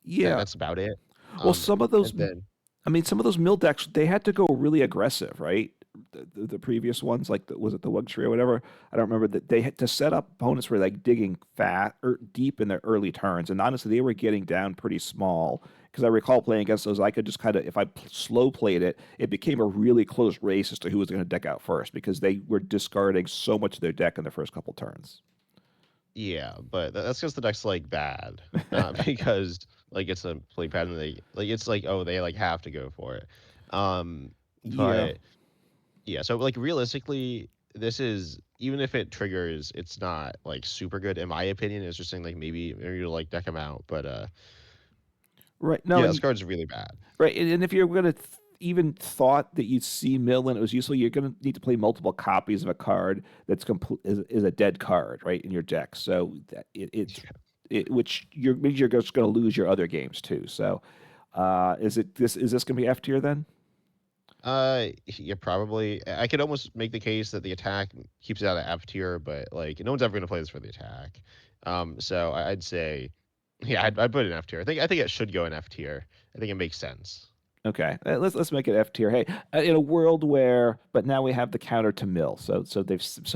yeah. that's about it. Well, Um, some of those and then I mean, some of those mill decks they had to go really aggressive, right? The previous ones, like was it the Wug Tree or whatever? I don't remember that they had to set up opponents were like digging fat or deep in their early turns, and honestly, they were getting down pretty small. Because I recall playing against those, I could just kind of, if I slow played it, it became a really close race as to who was going to deck out first because they were discarding so much of their deck in the first couple turns. yeah, but that's because the deck's like bad, not because like it's a play pattern. They like it's like oh they like have to go for it. Yeah, But yeah, so like realistically, this is even if it triggers, it's not like super good in my opinion. It's just saying like maybe you'll like deck them out, but Right. No, Yeah, and this card's really bad. right, and if you're gonna even thought that you'd see mill and it was useful, you're gonna need to play multiple copies of a card that's is a dead card, right, in your deck. So that which means you're just gonna lose your other games too. So, is this gonna be F tier then? Yeah, probably. I could almost make the case that the attack keeps it out of F tier, but like no one's ever gonna play this for the attack. So I'd say, yeah, I'd put it in F tier. I think it should go in F tier. I think it makes sense. Okay, let's make it F tier. Hey, in a world where, but now we have the counter to mill, so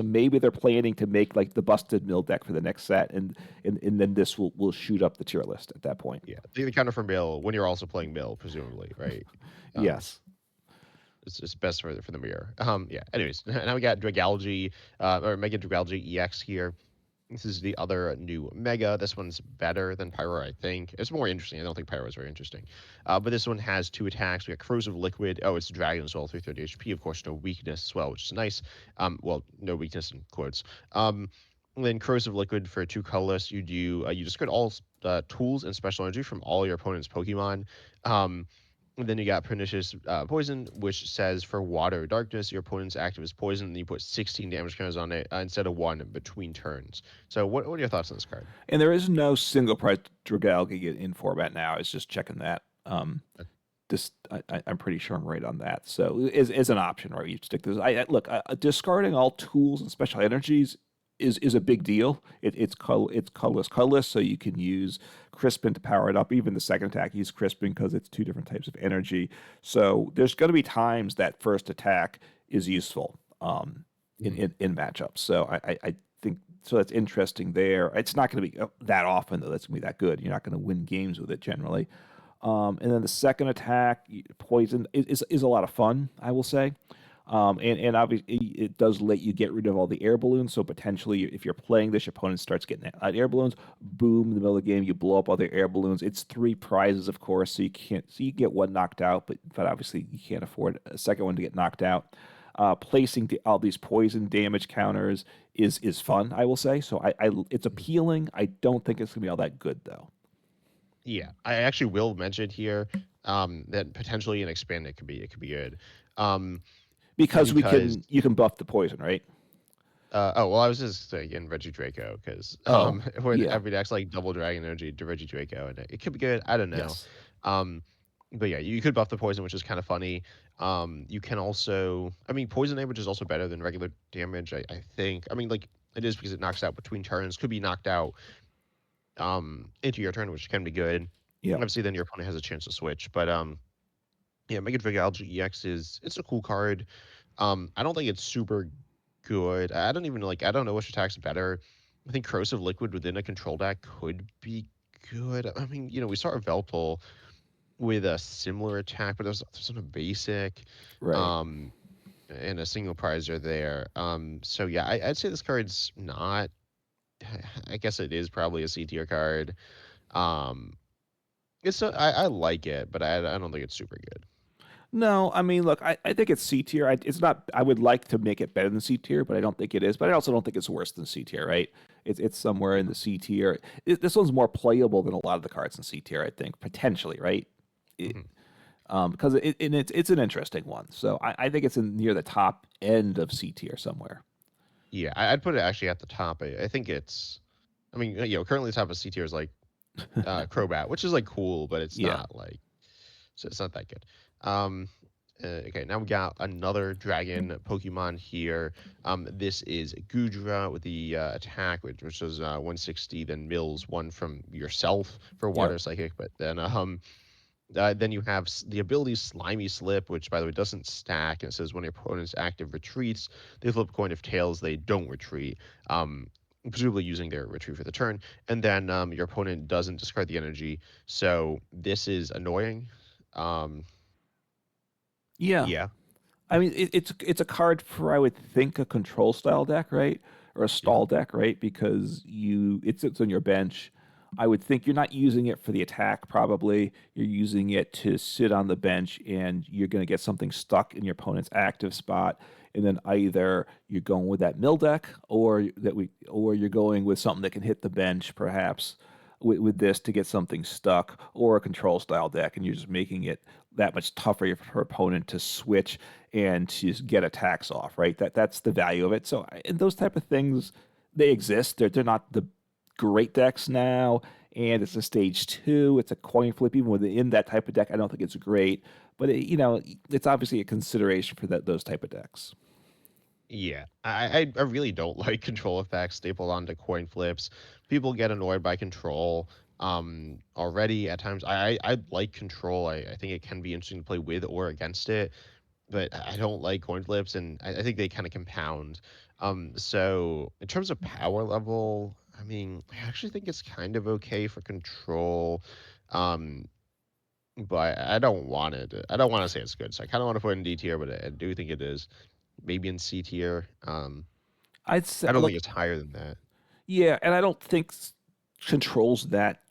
maybe they're planning to make like the busted mill deck for the next set, and then this will shoot up the tier list at that point. Yeah, the counter for mill when you're also playing mill, presumably, right? Um, Yes. it's best for the mirror. Yeah. Anyways, now we got Dragalge, or Mega Dragalge EX here. This is the other new Mega. This one's better than Pyro, I think. It's more interesting. I don't think Pyro is very interesting. But this one has 2 attacks. We got Corrosive Liquid. Oh, it's Dragon as well, 330 HP. Of course, no weakness as well, which is nice. Well, no weakness in quotes. And then Corrosive Liquid for 2 colorless. You discard all tools and special energy from all your opponent's Pokemon. And then you got Pernicious Poison, which says for Water or Darkness, your opponent's active is poison, and you put 16 damage counters on it instead of 1 between turns. So what are your thoughts on this card? And there is no single price Dragalge in format now. I was just checking that. Just I'm pretty sure I'm right on that. So is an option, right? You stick this. Look, discarding all tools and special energies is a big deal. It's colorless, so you can use Crispin to power it up. Even the second attack, use Crispin because it's 2 different types of energy. So there's going to be times that first attack is useful in matchups. So I think so. That's interesting there. It's not going to be that often though. That's going to be that good. You're not going to win games with it generally. And then the second attack, poison, is a lot of fun, I will say. And obviously, it does let you get rid of all the air balloons. So potentially, if you're playing this, your opponent starts getting air balloons. Boom! In the middle of the game, you blow up all their air balloons. It's 3 prizes, of course, so you can't. So you get one knocked out, but obviously you can't afford a second one to get knocked out. Placing all these poison damage counters is fun, I will say. So it's appealing. I don't think it's gonna be all that good though. Yeah, I actually will mention here that potentially an expanded could be good. Um, Because because you can buff the poison, right? oh well, I was just saying in Reggie Draco because Oh, when yeah. every deck's like double Dragon Energy to Reggie Draco, and it could be good. I don't know. Yes. Um, but yeah, you could buff the poison, which is kind of funny. You can also, I mean, poison damage is also better than regular damage. I think. I mean, like it is because it knocks out between turns. Could be knocked out into your turn, which can be good. Yeah. Obviously, then your opponent has a chance to switch. But yeah, Mega Dragalge EX it's a cool card. I don't think it's super good. I don't even like. I don't know which attack's better. I think Corrosive Liquid within a control deck could be good. I mean, we saw Veltal with a similar attack, but there's on a basic, Right. um, and a single prizer there. So yeah, I'd say this card's not. I guess it is probably a C tier card. Um, I like it, but I don't think it's super good. No, I mean, look, I think it's C tier. It's not. I would like to make it better than C tier, but I don't think it is. But I also don't think it's worse than C tier, right? It's somewhere in the C tier. This one's more playable than a lot of the cards in C tier, I think, potentially, right? It, Mhm. because it's an interesting one. So I think it's in near the top end of C tier somewhere. Yeah, I'd put it actually at the top. I think it's. I mean, currently the top of C tier is like Crobat, which is like cool, but it's Yeah. not like so it's not that good. Um, okay, now we got another dragon Pokemon here. This is Gudra with the attack, which is 160. Then Mills 1 from yourself for Yep. Water Psychic, but then you have the ability Slimy Slip, which by the way doesn't stack. And it says when your opponent's active retreats, they flip a coin. If tails, they don't retreat. Presumably using their retreat for the turn. And then your opponent doesn't discard the energy. So this is annoying. Um, Yeah. yeah, I mean, it's a card for I would think a control style deck, right, or a yeah, stall deck, right? Because it sits on your bench. I would think you're not using it for the attack. Probably you're using it to sit on the bench, and you're going to get something stuck in your opponent's active spot, and then either you're going with that mill deck, or or you're going with something that can hit the bench, perhaps. with this to get something stuck, or a control style deck, and you're just making it that much tougher for opponent to switch and to just get attacks off, right? That's the value of it. So and those type of things, they exist. They're not the great decks now, and it's a stage two. It's a coin flip. Even within that type of deck, I don't think it's great, but it's obviously a consideration for those type of decks. Yeah, I really don't like control effects stapled onto coin flips. People get annoyed by control already at times. I like control. I think it can be interesting to play with or against it, but I don't like coin flips, and I think they kind of compound. So in terms of power level, I mean, I actually think it's kind of okay for control. Um, but I don't want it. I don't want to say it's good. So I kind of want to put it in D tier, but I do think it is maybe in C tier. I'd say, I don't look, think it's higher than that. yeah, and I don't think controls that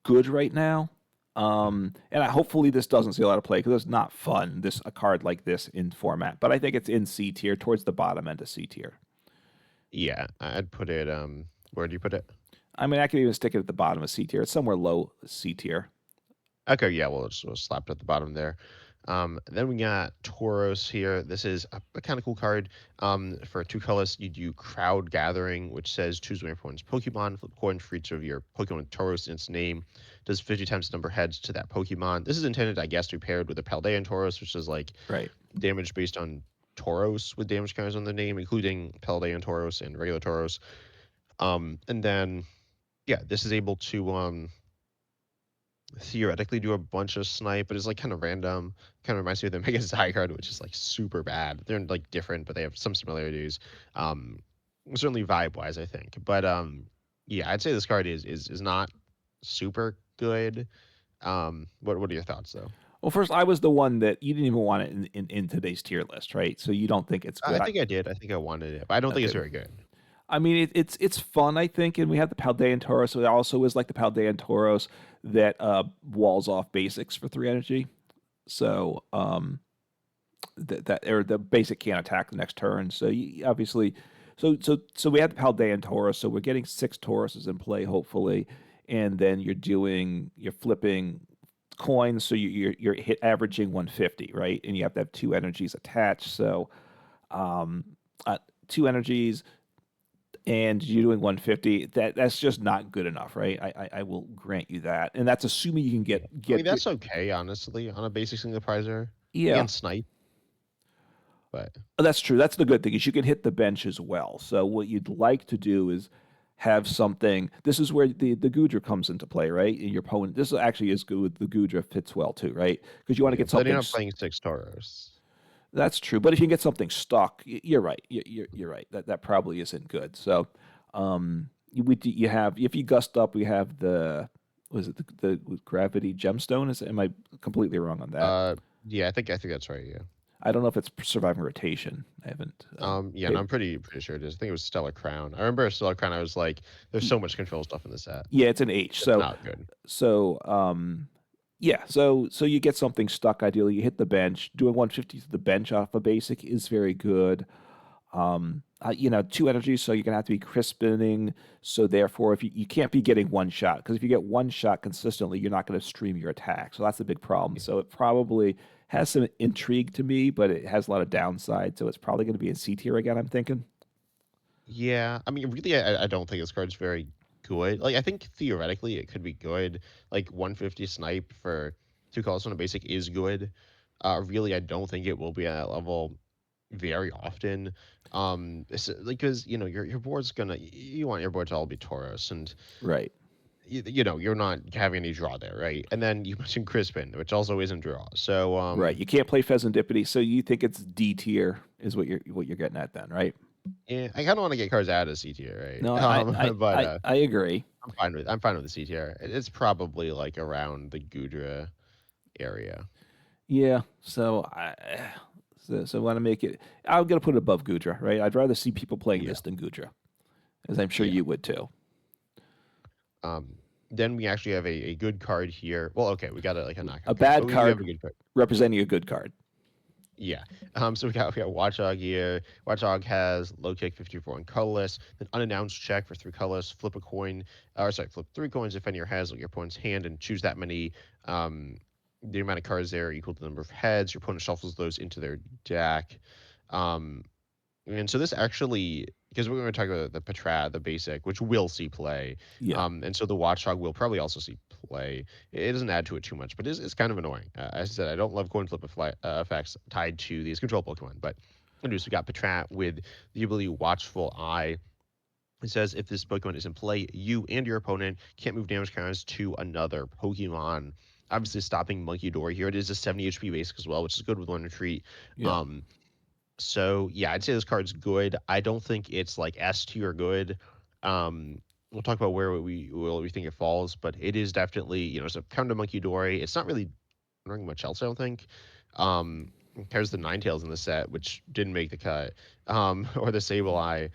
good right now. Mhm. And hopefully this doesn't see a lot of play because it's not fun. This a card like this in format, but I think it's in C tier, towards the bottom end of C tier. Yeah, I'd put it. Where do you put it? I mean, I could even stick it at the bottom of C tier. It's somewhere low C tier. Okay, yeah, we'll slap it at the bottom there. Then we got Tauros here. This is a kind of cool card. For 2 colors, you do Crowd Gathering, which says choose one of your opponent's Pokemon, flip a coin for each of your Pokemon with Tauros in its name. Does 50 times the number heads to that Pokemon. This is intended, I guess, to be paired with a Paldean Tauros, which is like Right. damage based on Tauros with damage counters on the name, including Paldean Tauros and regular Tauros. And then yeah, this is able to theoretically do a bunch of snipe, but it's like kind of random. Kind of reminds me of the Mega Zai card, which is like super bad. They're like different, but they have some similarities. Um, Certainly vibe wise, I think. But yeah, I'd say this card is not super good. What are your thoughts though? Well, first, I was the one that you didn't even want it in today's tier list, right? So you don't think it's I good. think I did. I think I wanted it, but I don't think Okay. it's very good. I mean, it's fun, I think, and we have the Paldean Tauros. So it also is like the Paldean Tauros that walls off basics for 3 energy. So that or the basic can't attack the next turn. So obviously, so we have the Paldean Taurus. So we're getting 6 Tauruses in play, hopefully, and then you're flipping coins. So you're hit averaging 150, right? And you have to have 2 energies attached. So um, 2 energies, and you're doing 150. That's just not good enough, right? I will grant you that, and that's assuming you can Yeah, I mean get that's okay, honestly, on a basic single prizer yeah. against snipe, but That's true. That's the good thing is you can hit the bench as well. So what you'd like to do is have something. This is where the Gudra comes into play, right? And your opponent. This actually is good with the Gudra fits well too, right? Because you want to yeah, get but then you're something. not playing 6 Tauros. That's true. But if you can get something stuck, you're right. You're right. That probably isn't good. So, you have if you gust up, we have the was it the gravity gemstone? Am I completely wrong on that? Uh, yeah, I think that's right. Yeah. I don't know if it's surviving rotation. I haven't Yeah, and paid. I'm pretty sure it is. I think it was Stellar Crown. I remember Stellar Crown. I was like, there's so much control stuff in the set. Yeah, it's an H. It's So not good. So, yeah, so you get something stuck. Ideally, you hit the bench. Doing 150 to the bench off a basic is very good. 2 energies, so you're gonna have to be crisping. So therefore, if you can't be getting one shot, because if you get one shot consistently, you're not going to stream your attack. So that's a big problem. Yeah. So it probably has some intrigue to me, but it has a lot of downside. So it's probably going to be in C tier again, I'm thinking. Yeah, I mean, really, I don't think this card's very good. Like, I think theoretically it could be good. Like 150 snipe for 2 colors on a basic is good. Really, I don't think it will be at that level very often. Like, because your board's gonna you want your board to all be Tauros, and Right. you're not having any draw there, right? And then you mentioned Crispin, which also isn't draw. So Right. You can't play Pheasantipity, so you think it's D tier is what you're getting at then, right? yeah, I kind of want to get cards out of C tier, No, right? I I But I, I agree. I'm fine with the C tier. It's probably like around the Gudra area. Yeah. So I want to make it. I'm gonna put it above Gudra, right? I'd rather see people playing Yeah, this than Gudra, as I'm sure yeah. you would too. Then we actually have a good card here. Well, okay, we got like a knockout A card, but bad we have a card good card. representing a good card. Yeah. So we got Watchdog here. Watchdog has low kick 54 and colorless, then unannounced check for 3 colorless, flip a coin, or sorry, flip 3 coins if any your has like your opponent's hand and choose that many. The amount of cards there equal to the number of heads. Your opponent shuffles those into their deck. Um, and so this actually, because we're going to talk about the Patrat, the basic, which will see play, Yeah, and so the Watchdog will probably also see play. It doesn't add to it too much, but it's kind of annoying. As I said, I don't love coin flip effects tied to these control Pokemon, but anyways, we got Patrat with the ability Watchful Eye. It says if this Pokemon is in play, you and your opponent can't move damage counters to another Pokemon. Obviously, stopping Monkey Dory here. It is a 70 HP basic as well, which is good with one retreat. yeah. Um, so yeah, I'd say this card's good. I don't think it's like S tier good. We'll talk about where we think it falls, but it is definitely it's a counter Monkey Dory. It's not really doing much else, I don't think. There's the Ninetales in the set, which didn't make the cut, or the Sableye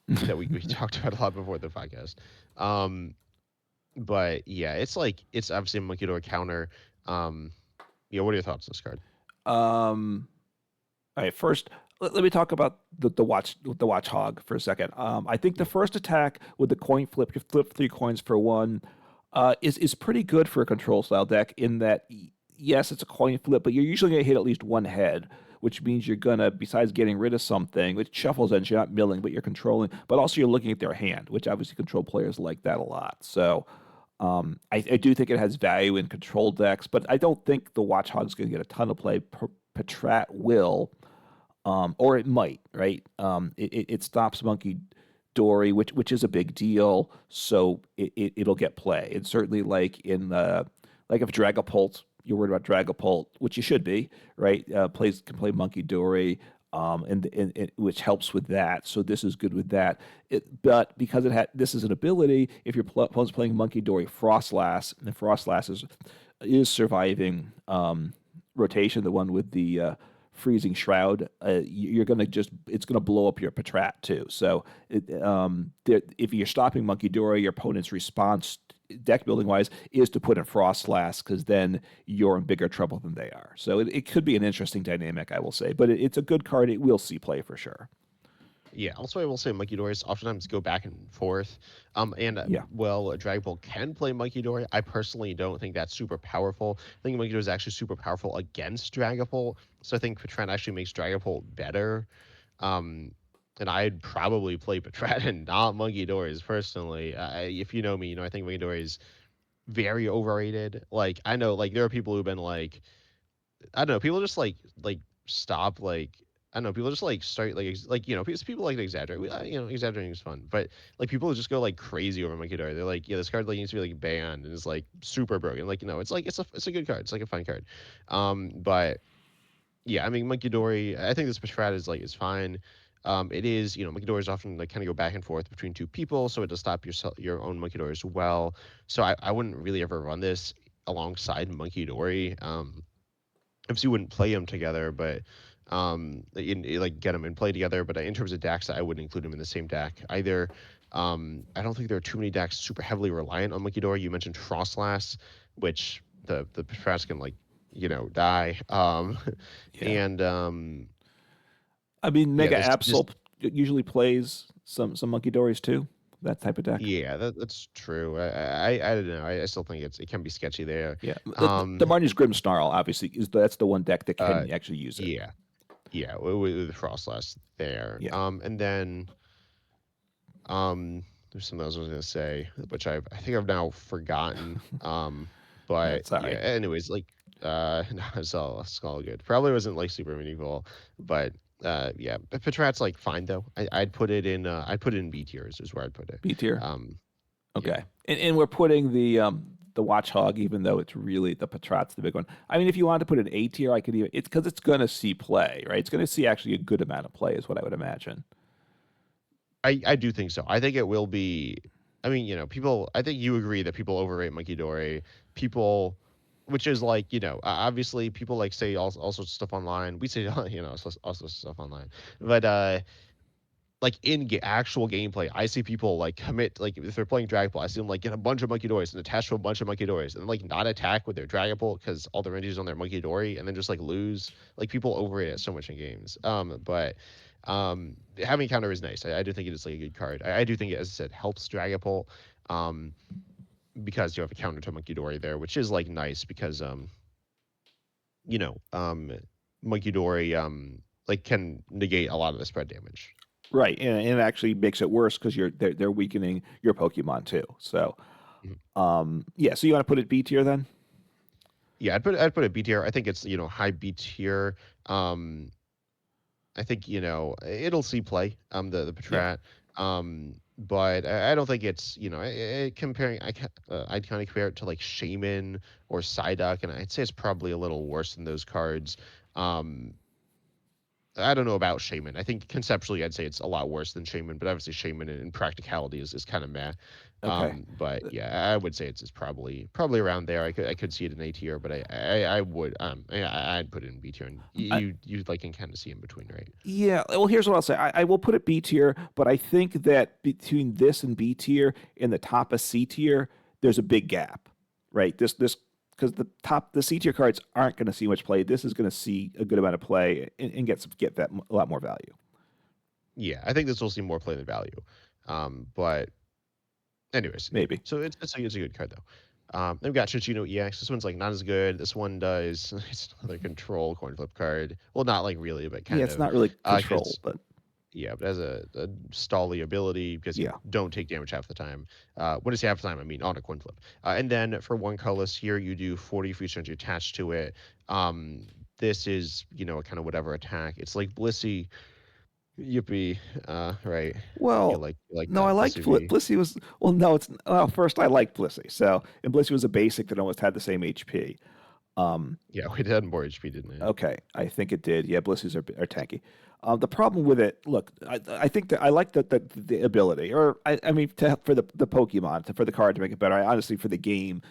that we talked about a lot before the podcast. Um, but yeah, it's obviously a Monkey Dory counter. Um, yeah, what are your thoughts on this card? Um, all right, first let me talk about the watch hog for a second. I think the Yeah, first attack with the coin flip, you flip 3 coins for one, is pretty good for a control style deck. In that, yes, it's a coin flip, but you're usually gonna hit at least one head, which means you're gonna, besides getting rid of something, which shuffles and you're not milling, but you're controlling, but also you're looking at their hand, which obviously control players like that a lot. So. I do think it has value in control decks, but I don't think the Watchhog's going to get a ton of play. Patrat will, or it might, right? It stops Monkey Dory, which is a big deal, so it'll get play. And certainly, like in the like if Dragapult, you're worried about Dragapult, which you should be, right? Plays can play Monkey Dory, and which helps with that. So this is good with that. But because it had this is an ability, if your opponent's playing Monkey Dory Frostlass, and Frostlass is surviving rotation, the one with the freezing shroud, you're gonna just it's gonna blow up your Patrat too. So if you're stopping Monkey Dory, your opponent's response deck building wise is to put in Frostlass because then you're in bigger trouble than they are. So it could be an interesting dynamic, I will say, but it's a good card. It will see play for sure. Yeah. Also, I will say Monkey Dories oftentimes go back and forth. And Yeah, well, Dragon Ball can play Monkey Dory. I personally don't think that's super powerful. I think Monkey Dory is actually super powerful against Dragon Ball. So I think Patrat actually makes Dragon Ball better. Um, and I'd probably play Patrat and not Monkey Dories personally. If you know me, I think Monkey Dory is very overrated. Like I know, like there are people who've been like, I don't know. People just like stop like I don't know. People just like start like because people like to exaggerate. Exaggerating is fun, but like people just go like crazy over Monkey Dory. They're like, yeah, this card like needs to be like banned and it's like super broken. Like it's like it's a good card. It's like a fun card. But yeah, I mean Monkey Dory. I think this Strat is fine. It is Monkey Dories often like kind of go back and forth between two people, so it does stop your own Monkey Dory as well. So I wouldn't really ever run this alongside Monkey Dory. Obviously wouldn't play them together, but like get them and play together. But in terms of decks, I wouldn't include them in the same deck either. I don't think there are too many decks super heavily reliant on Monkidori. You mentioned Frostlass, which the Patrats can like die. yeah. And I mean, yeah, Mega this Absol usually plays some Monkey Dories too. That type of deck. yeah, that's true. I don't know. I still think it can be sketchy there. Yeah, the Um, Marnie's Grim Snarl obviously that's the one deck that uh, can actually use it. yeah, yeah, with Frostlass there. Yeah, And then there's something else I was gonna say, which I think I've now forgotten. But that's all yeah. right. Anyways, like no, it's all good. Probably wasn't like super meaningful, but yeah. But Patrat's like fine though. I'd put it in B tiers is where I'd put it. B tier. Yeah. Okay, and we're putting the Watchhog, even though it's really the Patrat's the big one. I mean, if you wanted to put an A tier, I could even it's because it's gonna see play, right? It's gonna see actually a good amount of play, is what I would imagine. I do think so. I think it will be. I mean, people. I think you agree that people overrate Monkey Dory. People, which is like, obviously people like say all sorts of stuff online. We say, also stuff online, but like actual gameplay, I see people like commit like if they're playing Dragon Ball, I see them like get a bunch of Monkey Dories and attach to a bunch of Monkey Dories and like not attack with their Dragon Ball because all their energies on their Monkey Dory and then just like lose. Like people overrate it so much in games. But having counter is nice. I do think it is like a good card. I do think it, as I said, helps Dragon Ball. Um, because you have a counter to Monkey Dory there, which is like nice because you know, Monkey Dory like can negate a lot of the spread damage. Right, and it actually makes it worse because they're weakening your Pokemon too. So, Mhm. yeah. So you want to put it B tier then? Yeah, I'd put it B tier. I think it's high B tier. Um, I think it'll see play. The Yeah. Patrat. But I don't think it's comparing. I'd kind of compare it to like Shaman or Psyduck, and I'd say it's probably a little worse than those cards. Um, I don't know about Shaman. I think conceptually, I'd say it's a lot worse than Shaman, but obviously Shaman in practicality is kind of meh. Okay. But yeah, I would say it's probably around there. I could see it in A tier, but I would I'd put it in B tier, and I, you like can kind of see in between, right? yeah. Well, here's what I'll say. I will put it B tier, but I think that between this and B tier and the top of C tier, there's a big gap, right? This because the C tier cards aren't going to see much play. This is going to see a good amount of play and get that a lot more value. Yeah, I think this will see more play than value. But anyways, yeah. Maybe. So it's a good card though. Then we got Chichino EX. This one's like not as good. This one does it's another control coin flip card. Well, not like really, but Yeah, kind it's of. not really control, Because but yeah, but as a stally ability because you yeah. don't take damage half the time. When I say half the time, I mean on a coin flip. And then for one colorless here, you do 40 for each energy attached to it. This is a kind of whatever attack. It's like Blissey. Yippee. Right. You Well, like no, I that liked Blissey V. Blissey was well. No, it's well. First, I liked Blissey. So, and Blissey was a basic that almost had the same HP. Um, Yeah, it had more HP, didn't it? okay, I think it did. Yeah, Blissey's are tanky. The problem with it, look, I think that I like the ability, or I mean, for the Pokemon, for the card to make it better. I honestly, for the game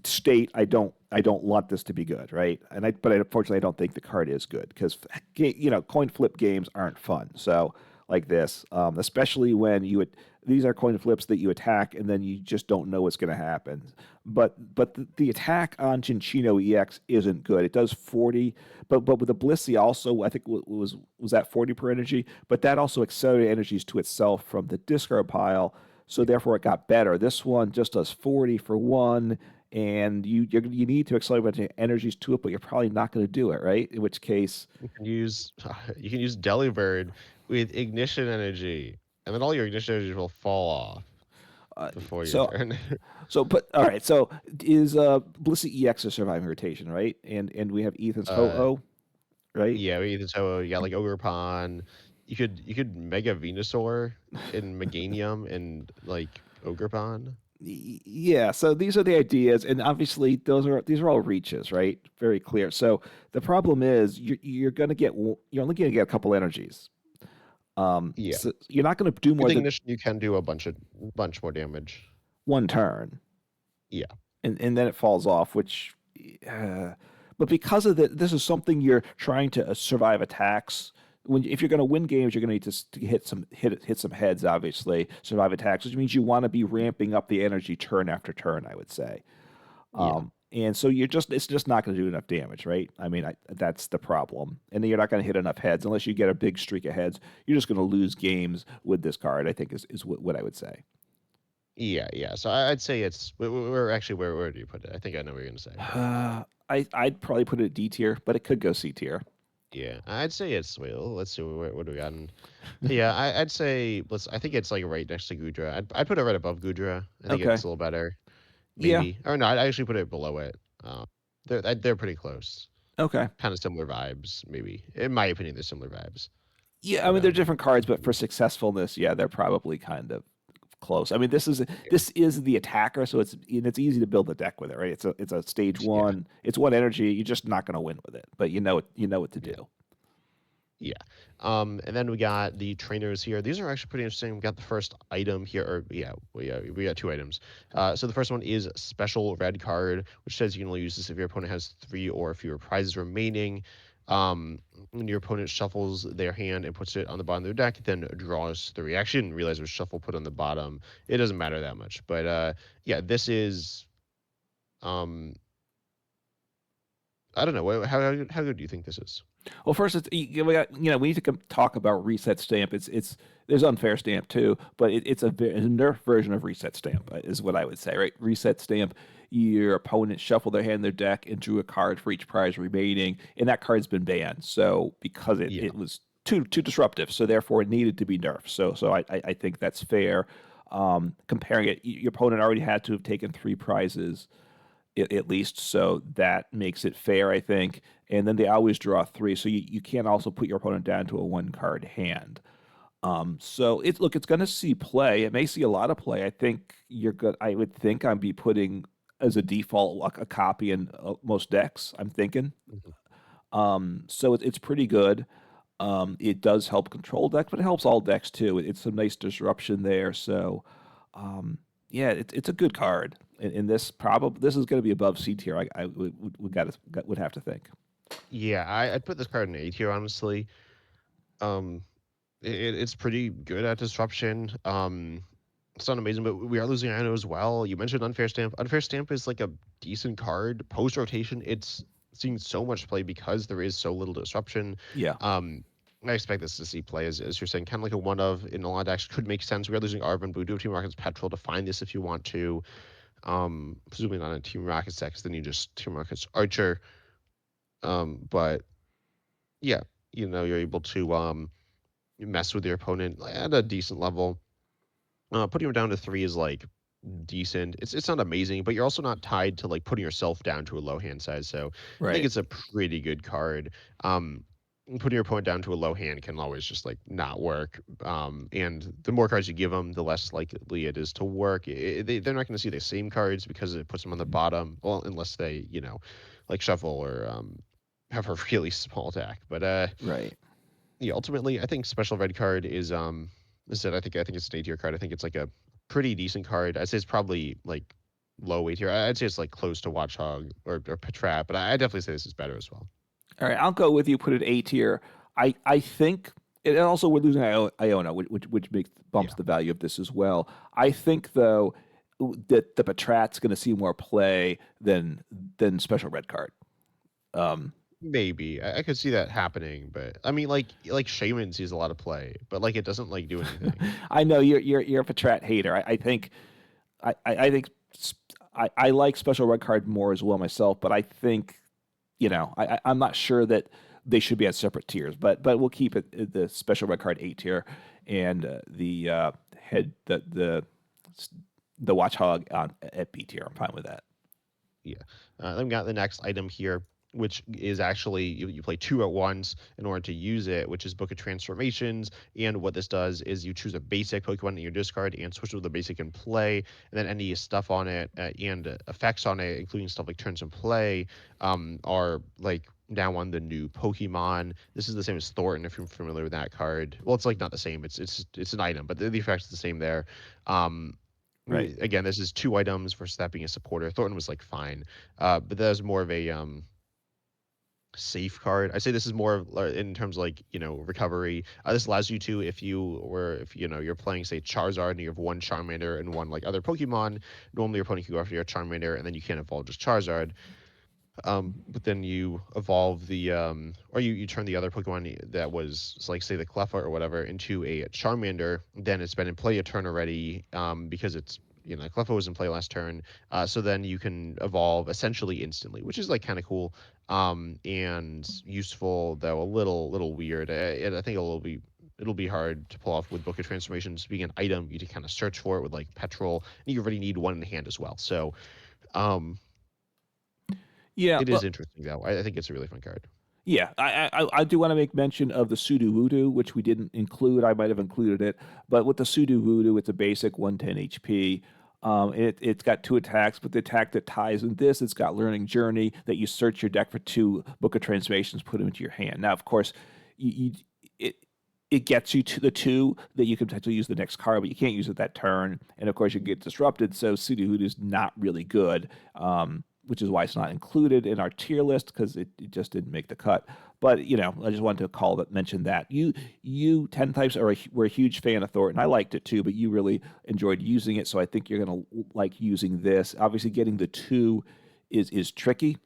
state, I don't want this to be good, right? But unfortunately, I don't think the card is good because coin flip games aren't fun. So like this, especially when these are coin flips that you attack and then you just don't know what's going to happen. But the attack on Cinccino EX isn't good. It does 40, but with the Blissey also, I think was that 40 per energy, but that also accelerated energies to itself from the discard pile. So Yeah. therefore, it got better. This one just does 40 for one, and you need to accelerate your energies to it, but you're probably not going to do it, right? In which case, You can use Delibird with ignition energy, and then all your ignition energy will fall off uh, before your so turn. but all right. So is Blissey EX a surviving rotation, right? And we have Ethan's Ho uh, Oh, right? yeah, so you got like Ogre Pond. You could Mega Venusaur in Meganium and like Ogre Pond. Yeah, so these are the ideas, and obviously these are all reaches, right? Very clear. So the problem is you're only going to get a couple energies. Yeah, So you're not going to do more with than ignition you can do a bunch more damage. one turn, Yeah, and then it falls off. Which, uh, but because of this is something you're trying to survive attacks. If you're going to win games, you're going to need to hit some heads. Obviously, survive attacks, which means you want to be ramping up the energy turn after turn. I would say. yeah, And so it's just not going to do enough damage, right? I mean, that's the problem. And then you're not going to hit enough heads unless you get a big streak of heads. You're just going to lose games with this card. I think is what I would say. yeah. So I'd say it's we're actually where do you put it? I think I know what you're gonna say. I'd probably put it D tier, but it could go C tier. Yeah, I'd say it's well. Let's see what do we got. Yeah, I'd say I think it's like right next to Gudra. I'd put it right above Gudra. I think Okay. it's a little better, Yeah. maybe. Or no, I'd actually put it below it. They're pretty close. Okay. Kind of similar vibes, maybe. In my opinion, they're similar vibes. Yeah. I But mean, they're different cards, but for successfulness, yeah, they're probably kind of close. I mean, yeah, this is the attacker, so it's easy to build a deck with it, right? It's a stage yeah, one. It's one energy. You're just not going to win with it, but you know what to yeah. do. Yeah. And then we got the trainers here. These are actually pretty interesting. We got the first item here, or yeah, we got two items. So the first one is special red card, which says you can only use this if your opponent has 3 or fewer prizes remaining. When your opponent shuffles their hand and puts it on the bottom of their deck, then draws 3. I actually didn't realize it was shuffle put on the bottom. It doesn't matter that much. But yeah, this is um I don't know. How good do you think this is? Well, first, we need to talk about reset stamp. It's there's unfair stamp too, but it's a nerf version of reset stamp is what I would say, right? Reset stamp, your opponent shuffled their hand, their deck, and drew a card for each prize remaining, and that card's been banned. So because Yeah. it was too disruptive, so therefore it needed to be nerfed. So I think that's fair. Comparing it, your opponent already had to have taken 3 prizes at least, so that makes it fair, I think. And then they always draw 3, so you can't also put your opponent down to a 1 card hand. So it's going to see play. It may see a lot of play. I think you're good. I would think I'd be putting as a default like a copy in most decks. I'm thinking. Mhm. So it's pretty good. It does help control decks, but it helps all decks too. It's some nice disruption there. So, um, yeah, it's a good card. And this is going to be above C tier. I would have to think. Yeah, I'd put this card in A tier, honestly. Um, it's pretty good at disruption. It's not amazing, but we are losing Ino as well. You mentioned Unfair Stamp. Unfair Stamp is like a decent card. Post rotation, it's seeing so much play because there is so little disruption. Yeah, Um, I expect this to see play, as you're saying, kind of like a one of in a lot of decks could make sense. We are losing Arvin, but we do have Team Rocket's Petrol to find this if you want to. Presumably not in Team Rocket's deck, 'cause then you just Team Rocket's Archer. But yeah, you're able to mess with your opponent at a decent level. Putting him down to 3 is like decent. It's not amazing, but you're also not tied to like putting yourself down to a low hand size. So I think right, it's a pretty good card. Putting your opponent down to a low hand can always just like not work. And the more cards you give them, the less likely it is to work. They're not going to see the same cards because it puts them on the bottom. Well, unless they like shuffle or have a really small deck. But right. yeah, ultimately, I think special red card is that I think it's an A tier card. I think it's like a pretty decent card. I'd say it's probably like low A tier. I'd say it's like close to Watchhog or Patrat, but I definitely say this is better as well. All right, I'll go with you. Put it A tier. I think, and also we're losing Iona, which makes bumps Yeah, the value of this as well. I think though that the Patrat's going to see more play than special red card. Um, maybe I could see that happening, but I mean, like Shaman sees a lot of play, but like it doesn't like do anything. I know you're a Patrat hater. I think I think I like special red card more as well myself, but I think I'm not sure that they should be at separate tiers, but we'll keep it the special red card A tier and the head the watch hog on at B tier. I'm fine with that. Yeah. Then we got the next item here, which is actually you play 2 at once in order to use it, which is Book of Transformations. And what this does is you choose a basic Pokemon in your discard and switch it with a basic in play, and then any stuff on it and effects on it, including stuff like turns in play, are like now on the new Pokemon. This is the same as Thornton, if you're familiar with that card. Well, it's like not the same. It's an item, but the effect's the same there. Um, Right. Again, this is 2 items versus that being a supporter. Thornton was like fine, but that was more of a safe card. I say this is more of, in terms of like recovery. This allows you to if you're playing say Charizard and you have one Charmander and one like other Pokemon. Normally your opponent can go after your Charmander and then you can't evolve just Charizard. But then you evolve or you turn the other Pokemon that was like say the Cleffa or whatever into a Charmander. Then it's been in play a turn already, because it's Cleffa was in play last turn. So then you can evolve essentially instantly, which is like kind of cool, and useful though a little weird. I think it'll be hard to pull off with Book of Transformations being an item. You to kind of search for it with like Petrol, and you already need one in hand as well. So. Um, Yeah. it is Well, interesting though. I think it's a really fun card. yeah. I do want to make mention of the Sudo Voodoo, which we didn't include. I might have included it, but with the Sudo Voodoo, it's a basic 110 HP. It's got 2 attacks, but the attack that ties in this, it's got Learning Journey that you search your deck for 2 Book of Transformations, put them into your hand. Now, of course, you it it gets you to the 2 that you can potentially use the next card, but you can't use it that turn. And of course, you get disrupted, so Sudo Voodoo is not really good. which is why it's not included in our tier list because it just didn't make the cut. But I just wanted to mention that you 10 types were a huge fan of Thornton. I liked it too, but you really enjoyed using it, so I think you're gonna like using this. Obviously, getting the two is tricky.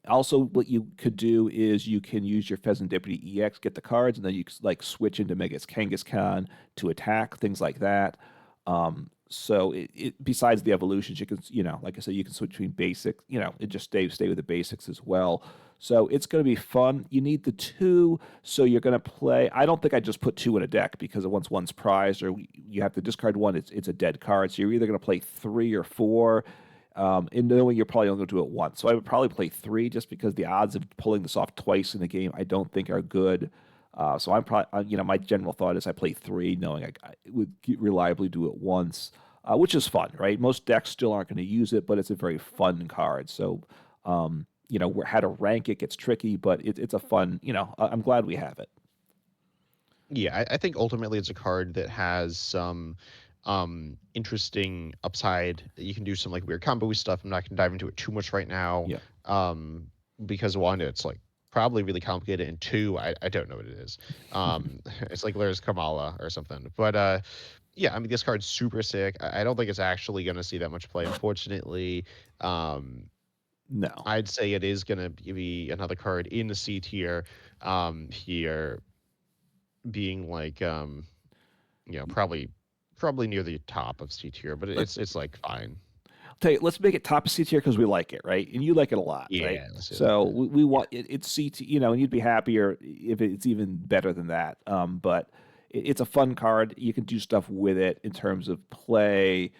Also, what you could do is you can use your Pheasant Deputy EX, get the cards, and then you like switch into Megas Kangaskhan to attack, things like that. So besides the evolutions, you can, like I said, you can switch between basic, it just stay with the basics as well. So it's going to be fun. You need the two, so you're going to play. I don't think I just put two in a deck because once one's prized or you have to discard one, it's a dead card. So you're either going to play three or four. And knowing you're probably only going to do it once. So I would probably play three just because the odds of pulling this off twice in a game I don't think are good. So I'm probably, my general thought is I play three, knowing I would reliably do it once, which is fun, right? Most decks still aren't going to use it, but it's a very fun card. So, how to rank it gets tricky, but it's a fun, I'm glad we have it. Yeah, I think ultimately it's a card that has some interesting upside. You can do some like weird combo stuff. I'm not gonna dive into it too much right now. Yeah. Because one, it's like probably really complicated, and two, I don't know what it is. It's like there's Kamala or something. But yeah, I mean this card's super sick. I don't think it's actually gonna see that much play, unfortunately. No. I'd say it is gonna be another card in the C tier. Here being like probably near the top of C tier, but it's like fine. I'll tell you, let's make it top C tier because we like it, right? And you like it a lot, right? Yeah, let's do So that. we want it's C tier, and you'd be happier if it's even better than that. But it's a fun card. You can do stuff with it in terms of play,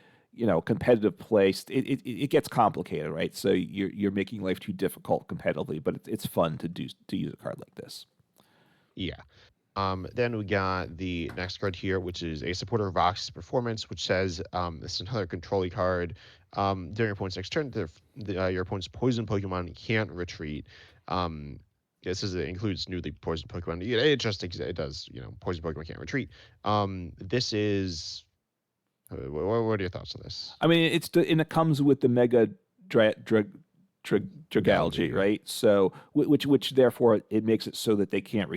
competitive play. It gets complicated, right? So you're making life too difficult competitively, but it's fun to use a card like this. Yeah. Then we got the next card here, which is a supporter of Vox's performance, which says this is another control card. During your opponent's next turn, your opponent's poison Pokemon can't retreat. It includes newly poisoned Pokemon. It does. Poison Pokemon can't retreat. This is. What are your thoughts on this? I mean, and it comes with the Mega Dragalge, Yeah. right? So which therefore it makes it so that they can't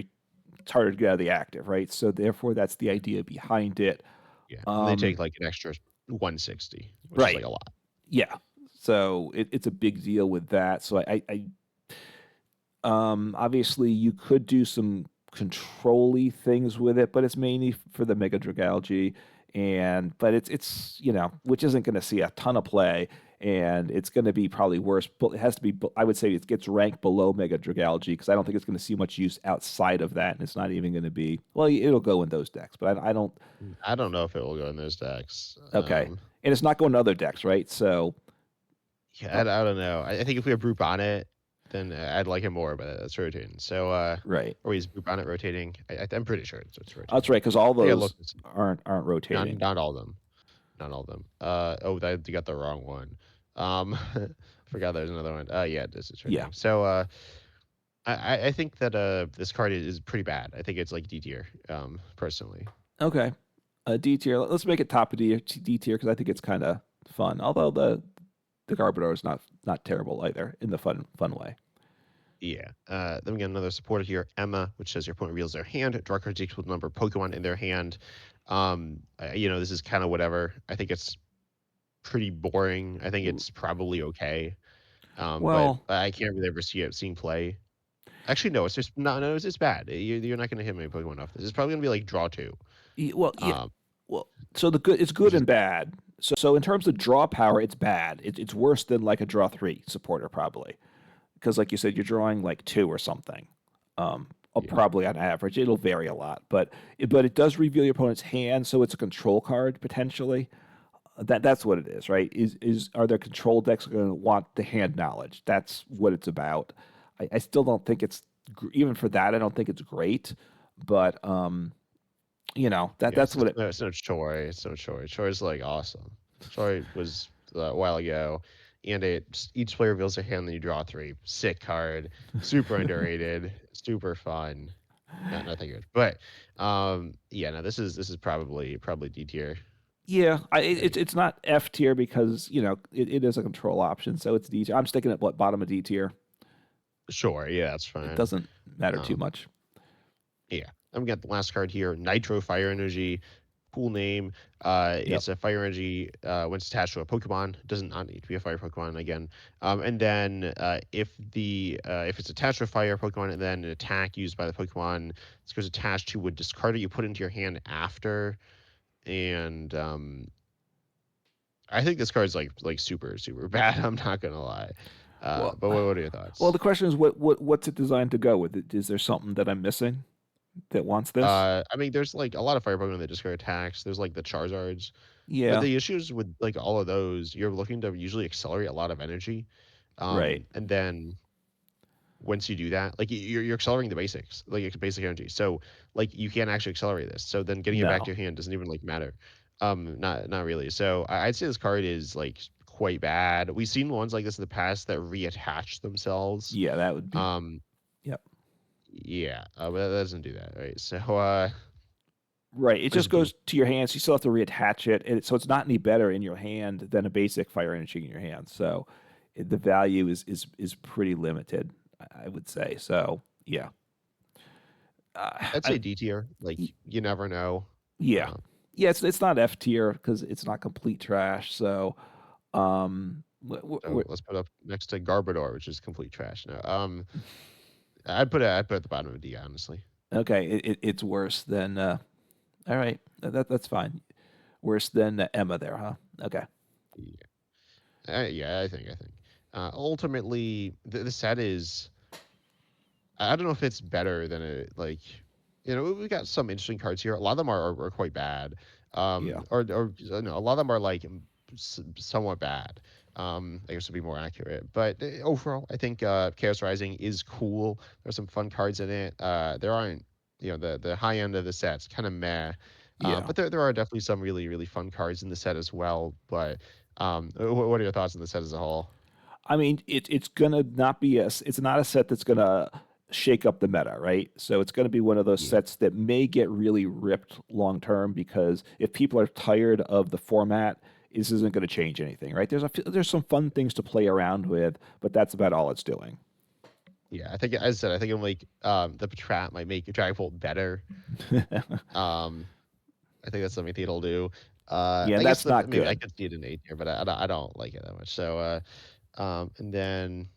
target to get out of the active, right? So therefore that's the idea behind it. Yeah. And they take like an extra 160, which is Right. like a lot. Yeah. So it's a big deal with that. So obviously you could do some control-y things with it, but it's mainly for the Mega Dragalge. But it's which isn't going to see a ton of play, and it's going to be probably worse. But it has to be. I would say it gets ranked below Mega Dragalge because I don't think it's going to see much use outside of that, and it's not even going to be. Well, it'll go in those decks, but I don't. I don't know if it will go in those decks. Okay, and it's not going to other decks, right? So Yeah, I don't know. I think if we have Brute on it, then I'd like it more, but it's rotating. So, right. or is Brute on it rotating? I'm pretty sure it's rotating. That's right, because all I think I those looked. aren't rotating. Not all of them. Not all of them. You got the wrong one. Forgot there's another one. Yeah, this is rotating. Yeah. So, I think that this card is pretty bad. I think it's like D tier. Personally. Okay. D tier. Let's make it top of D tier because I think it's kind of fun. Although the Garbodor is not terrible either in the fun way. Yeah. Then we got another supporter here, Emma, which says your opponent reveals their hand. Draw cards equal to the number of Pokemon in their hand. This is kind of whatever. I think it's pretty boring. I think it's probably okay. Well, but I can't really ever see it seeing play. Actually, no, it's just no, it's bad. You're not going to hit many Pokemon off this. It's probably going to be like draw two. Well, yeah. So it's good and bad. So in terms of draw power, it's bad. It's worse than like a draw 3 supporter probably, because like you said, you're drawing like 2 or something. Probably on average, it'll vary a lot, but it does reveal your opponent's hand, so it's a control card potentially. That's what it is, right? Are there control decks going to want the hand knowledge? That's what it's about. I still don't think it's even for that. I don't think it's great, but that's what it. No, it's no Choi. It's no Choi. Choi's like awesome. Choi was a while ago, and each player reveals their hand, then you draw 3. Sick card, super underrated, super fun. Nothing good, but no, this is probably D tier. Yeah, Like, it's not F tier because it is a control option, so it's D tier. I'm sticking at what bottom of D tier. sure, yeah, that's It fine. doesn't matter too Um, much. yeah, I'm gonna get the last card here. Nitro Fire Energy, cool name. Yep. It's a fire energy when it's attached to a Pokemon. It does not need to be a fire Pokemon again. And then if it's attached to a fire Pokemon and then an attack used by the Pokemon this goes attached to would discard it, you put it into your hand after. And I think this card's like super super bad. I'm not gonna lie. Well, But what are your well, thoughts? the question is, what's it designed to go with? Is there something that I'm missing that wants this? I mean, there's like a lot of fire Pokemon that discard attacks. There's like the Charizards, but Yeah. the issues with like all of those, you're looking to usually accelerate a lot of energy, Right. and then once you do that, like you're accelerating the basics, like it's basic energy. So like you can't actually accelerate this. So then getting it back to No. your hand doesn't even like matter. Not really. So I'd say this card is like quite bad. We've seen ones like this in the past that reattach themselves. Yeah, that would be. Um, Yep. yeah, but that doesn't do that, right? So Right. It there's just goes to your hands. You still have to reattach it, so it's not any better in your hand than a basic fire energy in your hand. So the value is pretty limited, I would say. So yeah. I'd I, say D tier. Like you never know. yeah. Um, Yeah, it's not F tier because it's not complete trash. So so let's put up next to Garbodor, which is complete trash. No, I'd put it at the bottom of D, honestly. okay, it's worse than all right. That's fine. Worse than Emma there, huh? Okay. Yeah, yeah, I think. Ultimately, the set is. I don't know if it's better than it like. We got some interesting cards here. A lot of them are quite bad. Yeah. Or no, a lot of them are like somewhat bad. I guess to be more accurate. But overall, I think Chaos Rising is cool. There's some fun cards in it. There aren't, the high end of the set's kind of meh. Yeah. But there are definitely some really really fun cards in the set as well. But what are your thoughts on the set as a whole? I mean, it's gonna not be it's not a set that's gonna shake up the meta, right? So it's gonna be one of those Yeah. sets that may get really ripped long term because if people are tired of the format, this isn't going to change anything, right? There's some fun things to play around with, but that's about all it's doing. Yeah, I think as I said, I think I'm like the Patrat might make Dragapult better. Um, I think that's something it'll do. Yeah, I guess that's not maybe I good. could see it in A tier, but I don't like it that much. So and then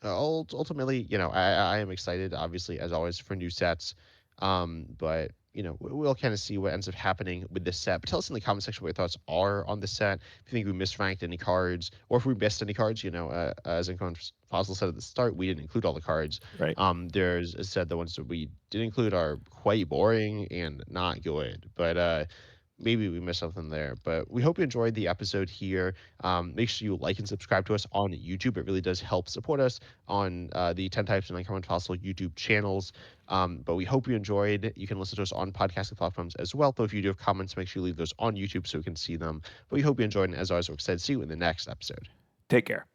ultimately, I am excited, obviously, as always, for new sets. But we'll kind of see what ends up happening with this set. But tell us in the comment section what your thoughts are on the set. If you think we misranked any cards, or if we missed any cards, as Incon Fossil said at the start, we didn't include all the cards. Right. There's as said the ones that we did include are quite boring and not good. But maybe we missed something there. But we hope you enjoyed the episode here. Make sure you like and subscribe to us on YouTube. It really does help support us on the 10 Types of Uncommon Fossil YouTube channels. But we hope you enjoyed. You can listen to us on podcasting platforms as well. Though if you do have comments, make sure you leave those on YouTube so we can see them. But we hope you enjoyed. And as always, we're excited to see you in the next episode. Take care.